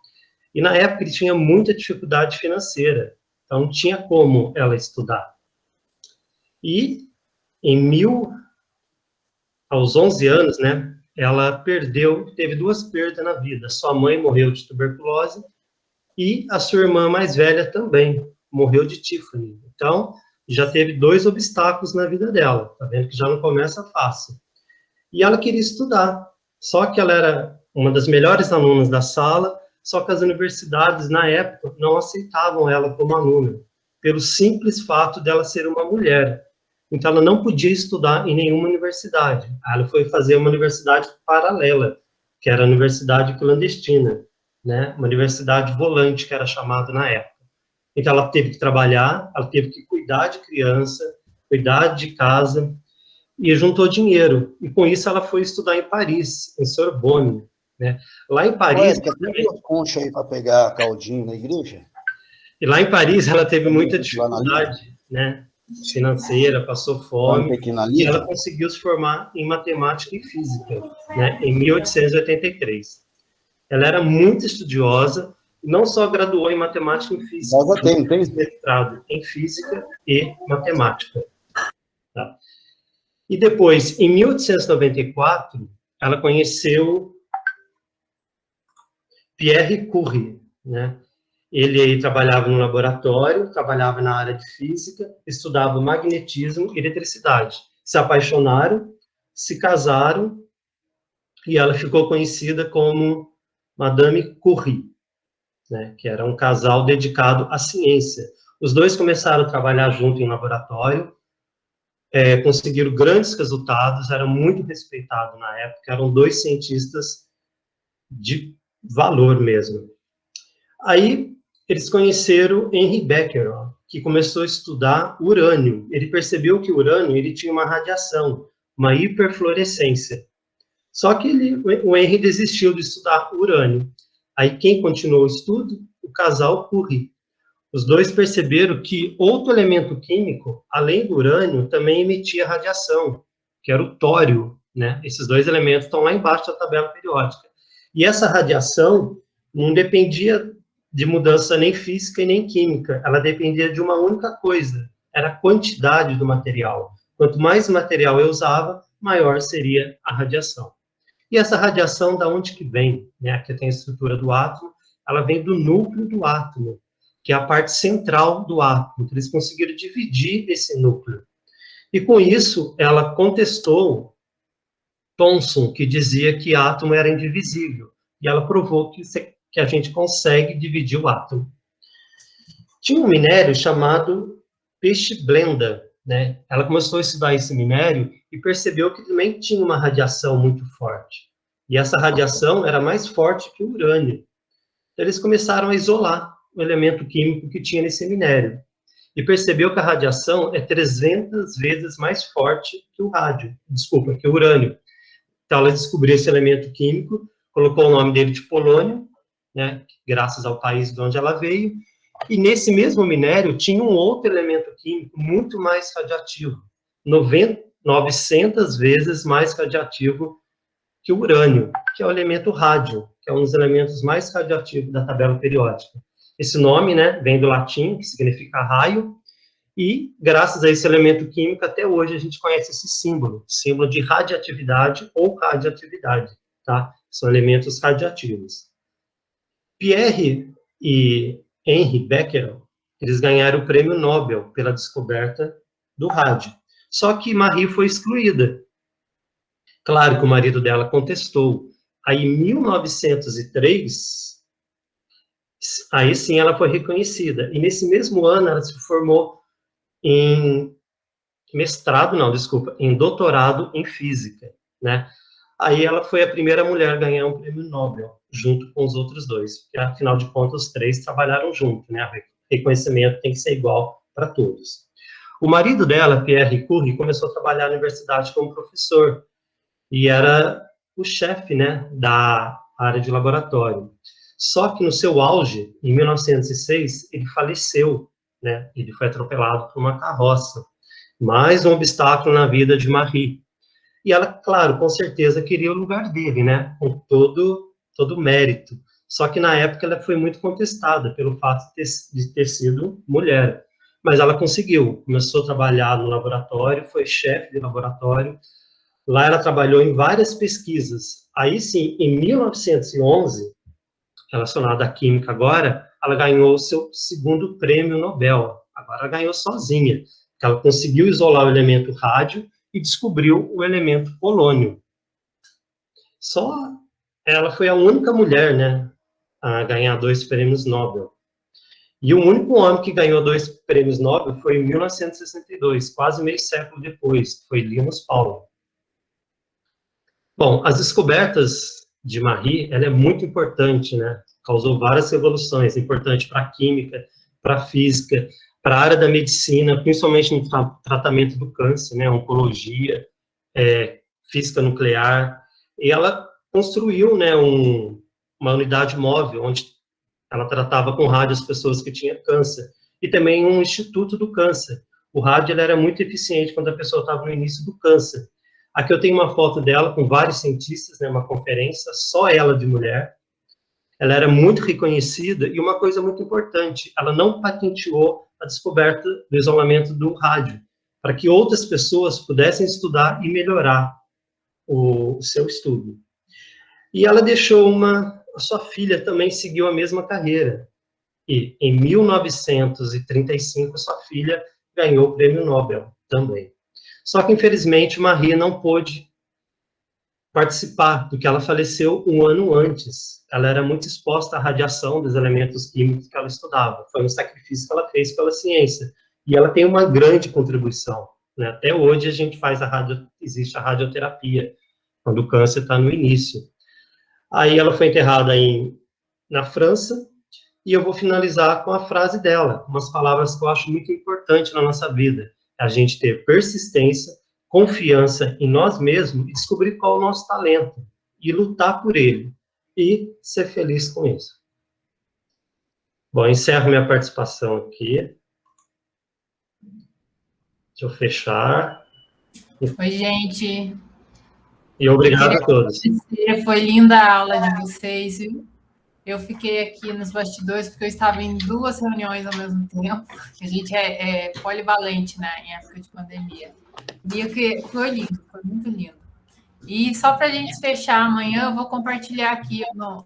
Speaker 5: E na época ele tinha muita dificuldade financeira, então não tinha como ela estudar. E aos 11 anos, né, ela teve 2 perdas na vida. Sua mãe morreu de tuberculose e a sua irmã mais velha também morreu de tífone. Então, já teve 2 obstáculos na vida dela. Tá vendo que já não começa fácil. E ela queria estudar, só que ela era uma das melhores alunas da sala, só que as universidades, na época, não aceitavam ela como aluna, pelo simples fato dela ser uma mulher. Então, ela não podia estudar em nenhuma universidade. Ela foi fazer uma universidade paralela, que era a universidade clandestina, né? Uma universidade volante, que era chamada na época. Então, ela teve que trabalhar, ela teve que cuidar de criança, cuidar de casa, e juntou dinheiro. E com isso, ela foi estudar em Paris, em Sorbonne, né? Lá em Paris...
Speaker 3: Tem 2 conchas aí para pegar caldinho na igreja?
Speaker 5: E lá em Paris, ela teve muita dificuldade, né, financeira, passou fome, e ela conseguiu se formar em matemática e física, né, em 1883. Ela era muito estudiosa, não só graduou em matemática e física, mas tem mestrado em física e matemática. Tá? E depois, em 1894, ela conheceu Pierre Curie, né? Ele trabalhava no laboratório, trabalhava na área de física, estudava magnetismo e eletricidade. Se apaixonaram, se casaram, e ela ficou conhecida como Madame Curie, né, que era um casal dedicado à ciência. Os 2 começaram a trabalhar junto em laboratório, conseguiram grandes resultados, eram muito respeitados na época, eram 2 cientistas de valor mesmo. Aí, eles conheceram Henri Becquerel, que começou a estudar urânio. Ele percebeu que o urânio ele tinha uma radiação, uma hiperfluorescência. Só que o Henri desistiu de estudar urânio. Aí quem continuou o estudo? O casal Curie. Os 2 perceberam que outro elemento químico, além do urânio, também emitia radiação, que era o tório, né? Esses 2 elementos estão lá embaixo da tabela periódica. E essa radiação não dependia de mudança nem física e nem química, ela dependia de uma única coisa, era a quantidade do material. Quanto mais material eu usava, maior seria a radiação. E essa radiação, da onde que vem? Né? Aqui tem a estrutura do átomo, ela vem do núcleo do átomo, que é a parte central do átomo. Eles conseguiram dividir esse núcleo. E com isso, ela contestou Thomson, que dizia que átomo era indivisível. E ela provou que a gente consegue dividir o átomo. Tinha um minério chamado peixe-blenda, né? Ela começou a estudar esse minério e percebeu que também tinha uma radiação muito forte. E essa radiação era mais forte que o urânio. Então, eles começaram a isolar o elemento químico que tinha nesse minério. E percebeu que a radiação é 300 vezes mais forte que o que o urânio. Então, ela descobriu esse elemento químico, colocou o nome dele de polônio, né, graças ao país de onde ela veio, e nesse mesmo minério tinha um outro elemento químico muito mais radiativo, 900 vezes mais radiativo que o urânio, que é o elemento rádio, que é um dos elementos mais radioativos da tabela periódica. Esse nome, né, vem do latim, que significa raio, e graças a esse elemento químico, até hoje a gente conhece esse símbolo de radioatividade ou radioatividade, tá? São elementos radioativos. Pierre e Henri Becquerel, eles ganharam o prêmio Nobel pela descoberta do rádio. Só que Marie foi excluída. Claro que o marido dela contestou. Aí, em 1903, aí sim ela foi reconhecida. E nesse mesmo ano, ela se formou em em doutorado em física, né? Aí ela foi a primeira mulher a ganhar um prêmio Nobel, junto com os outros dois, porque, afinal de contas, os três trabalharam junto, né? O reconhecimento tem que ser igual para todos. O marido dela, Pierre Curie, começou a trabalhar na universidade como professor, e era o chefe, né, da área de laboratório. Só que no seu auge, em 1906, ele faleceu, né? Ele foi atropelado por uma carroça. Mais um obstáculo na vida de Marie. E ela, claro, com certeza queria o lugar dele, né? Com todo o mérito. Só que na época ela foi muito contestada pelo fato de ter sido mulher. Mas ela conseguiu. Começou a trabalhar no laboratório, foi chefe de laboratório. Lá ela trabalhou em várias pesquisas. Aí sim, em 1911, relacionada à química agora, ela ganhou o seu segundo prêmio Nobel. Agora ela ganhou sozinha. Ela conseguiu isolar o elemento rádio e descobriu o elemento polônio. Só ela foi a única mulher, né, a ganhar 2 prêmios Nobel. E o único homem que ganhou 2 prêmios Nobel foi em 1962, quase meio século depois, foi Linus Pauling. Bom, as descobertas de Marie, ela é muito importante, né? Causou várias revoluções, importante para a química, para a física, para a área da medicina, principalmente no tratamento do câncer, né, oncologia, física nuclear, e ela construiu, né, uma unidade móvel, onde ela tratava com rádio as pessoas que tinham câncer, e também um instituto do câncer. O rádio ele era muito eficiente quando a pessoa estava no início do câncer. Aqui eu tenho uma foto dela com vários cientistas, né, uma conferência, só ela de mulher. Ela era muito reconhecida, e uma coisa muito importante, ela não patenteou a descoberta do isolamento do rádio, para que outras pessoas pudessem estudar e melhorar o seu estudo. E ela deixou a sua filha também seguiu a mesma carreira. E, em 1935, sua filha ganhou o prêmio Nobel também. Só que, infelizmente, Marie não pôde participar, porque ela faleceu um ano antes. Ela era muito exposta à radiação dos elementos químicos que ela estudava. Foi um sacrifício que ela fez pela ciência. E ela tem uma grande contribuição, né? Até hoje a gente faz existe a radioterapia, quando o câncer está no início. Aí ela foi enterrada na França, e eu vou finalizar com a frase dela, umas palavras que eu acho muito importantes na nossa vida. A gente ter persistência, confiança em nós mesmos e descobrir qual é o nosso talento e lutar por ele e ser feliz com isso. Bom, encerro minha participação aqui. Deixa eu fechar.
Speaker 14: Oi, gente.
Speaker 5: E obrigado a todos.
Speaker 14: Foi linda a aula de vocês, viu? Eu fiquei aqui nos bastidores porque eu estava em 2 reuniões ao mesmo tempo. A gente é polivalente, né, em época de pandemia. E foi lindo, foi muito lindo. E só para a gente fechar, amanhã eu vou compartilhar aqui um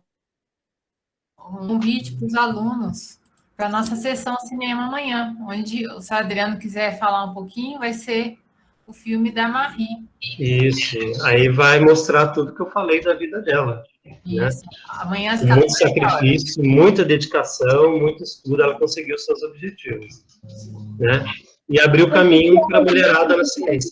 Speaker 14: convite para os alunos para a nossa sessão cinema amanhã, onde, se o Adriano quiser falar um pouquinho, vai ser o filme da Marie.
Speaker 5: Isso, aí vai mostrar tudo que eu falei da vida dela.
Speaker 14: Isso, né? Amanhã às 14
Speaker 5: muito sacrifício, muita dedicação, muito estudo, ela conseguiu seus objetivos, né? E abriu caminho para a mulherada na ciência.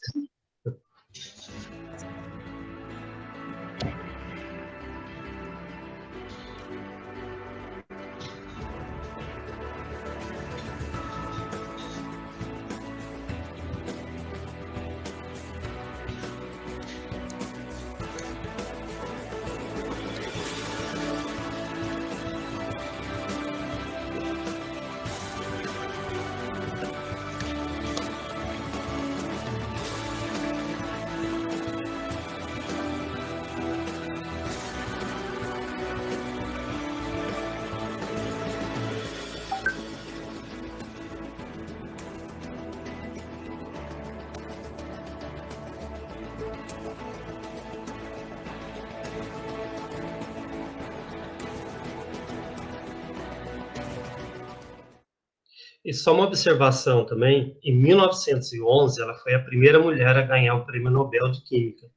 Speaker 5: E só uma observação também, em 1911, ela foi a primeira mulher a ganhar o Prêmio Nobel de Química.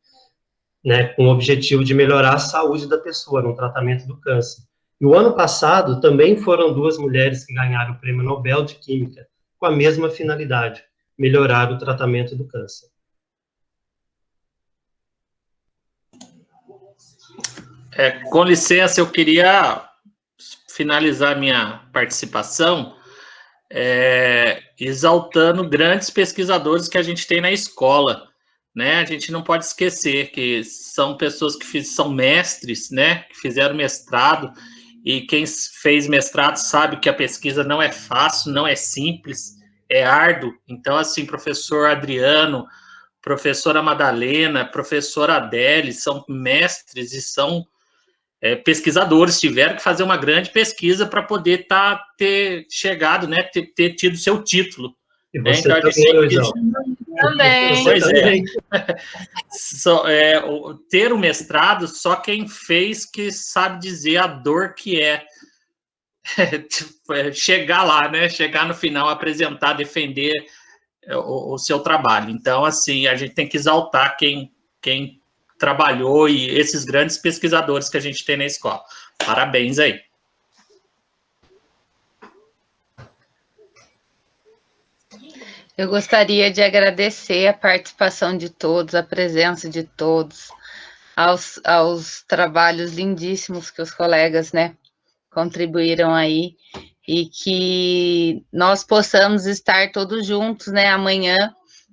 Speaker 5: né, com o objetivo de melhorar a saúde da pessoa no tratamento do câncer. E o ano passado também foram 2 mulheres que ganharam o Prêmio Nobel de Química, com a mesma finalidade, melhorar o tratamento do câncer.
Speaker 8: Com licença, eu queria finalizar minha participação exaltando grandes pesquisadores que a gente tem na escola, né? A gente não pode esquecer que são pessoas que são mestres, né? Que fizeram mestrado, e quem fez mestrado sabe que a pesquisa não é fácil, não é simples, é árduo. Então, assim, professor Adriano, professora Madalena, professora Adele, são mestres e são pesquisadores, tiveram que fazer uma grande pesquisa para poder ter chegado, né, ter tido seu título.
Speaker 5: E
Speaker 8: né?
Speaker 5: você
Speaker 8: Então,
Speaker 14: também.
Speaker 8: Pois ter o mestrado, só quem fez que sabe dizer a dor que é chegar lá, né? Chegar no final, apresentar, defender o seu trabalho. Então, assim, a gente tem que exaltar quem trabalhou e esses grandes pesquisadores que a gente tem na escola. Parabéns aí.
Speaker 1: Eu gostaria de agradecer a participação de todos, a presença de todos, aos trabalhos lindíssimos que os colegas, né, contribuíram aí, e que nós possamos estar todos juntos, né, amanhã,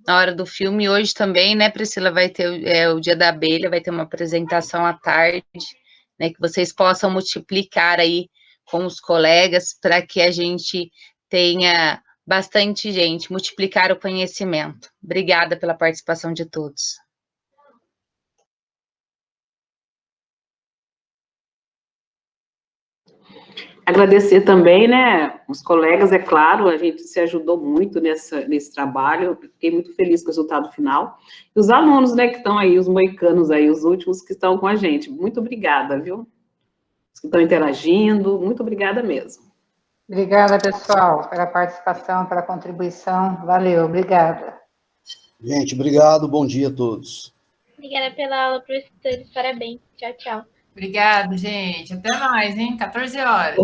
Speaker 1: na hora do filme. Hoje também, né, Priscila, vai ter o Dia da Abelha, vai ter uma apresentação à tarde, né, que vocês possam multiplicar aí com os colegas, para que a gente tenha bastante gente, multiplicar o conhecimento. Obrigada pela participação de todos.
Speaker 2: Agradecer também, né, os colegas, é claro, a gente se ajudou muito nesse trabalho, fiquei muito feliz com o resultado final. E os alunos, né, que estão aí, os moicanos aí, os últimos que estão com a gente, muito obrigada, viu? Os que estão interagindo, muito obrigada mesmo.
Speaker 6: Obrigada, pessoal, pela participação, pela contribuição. Valeu, obrigada.
Speaker 3: Gente, obrigado, bom dia a todos.
Speaker 10: Obrigada pela aula, professores. Parabéns. Tchau, tchau.
Speaker 14: Obrigada, gente. Até mais, hein? 14 horas.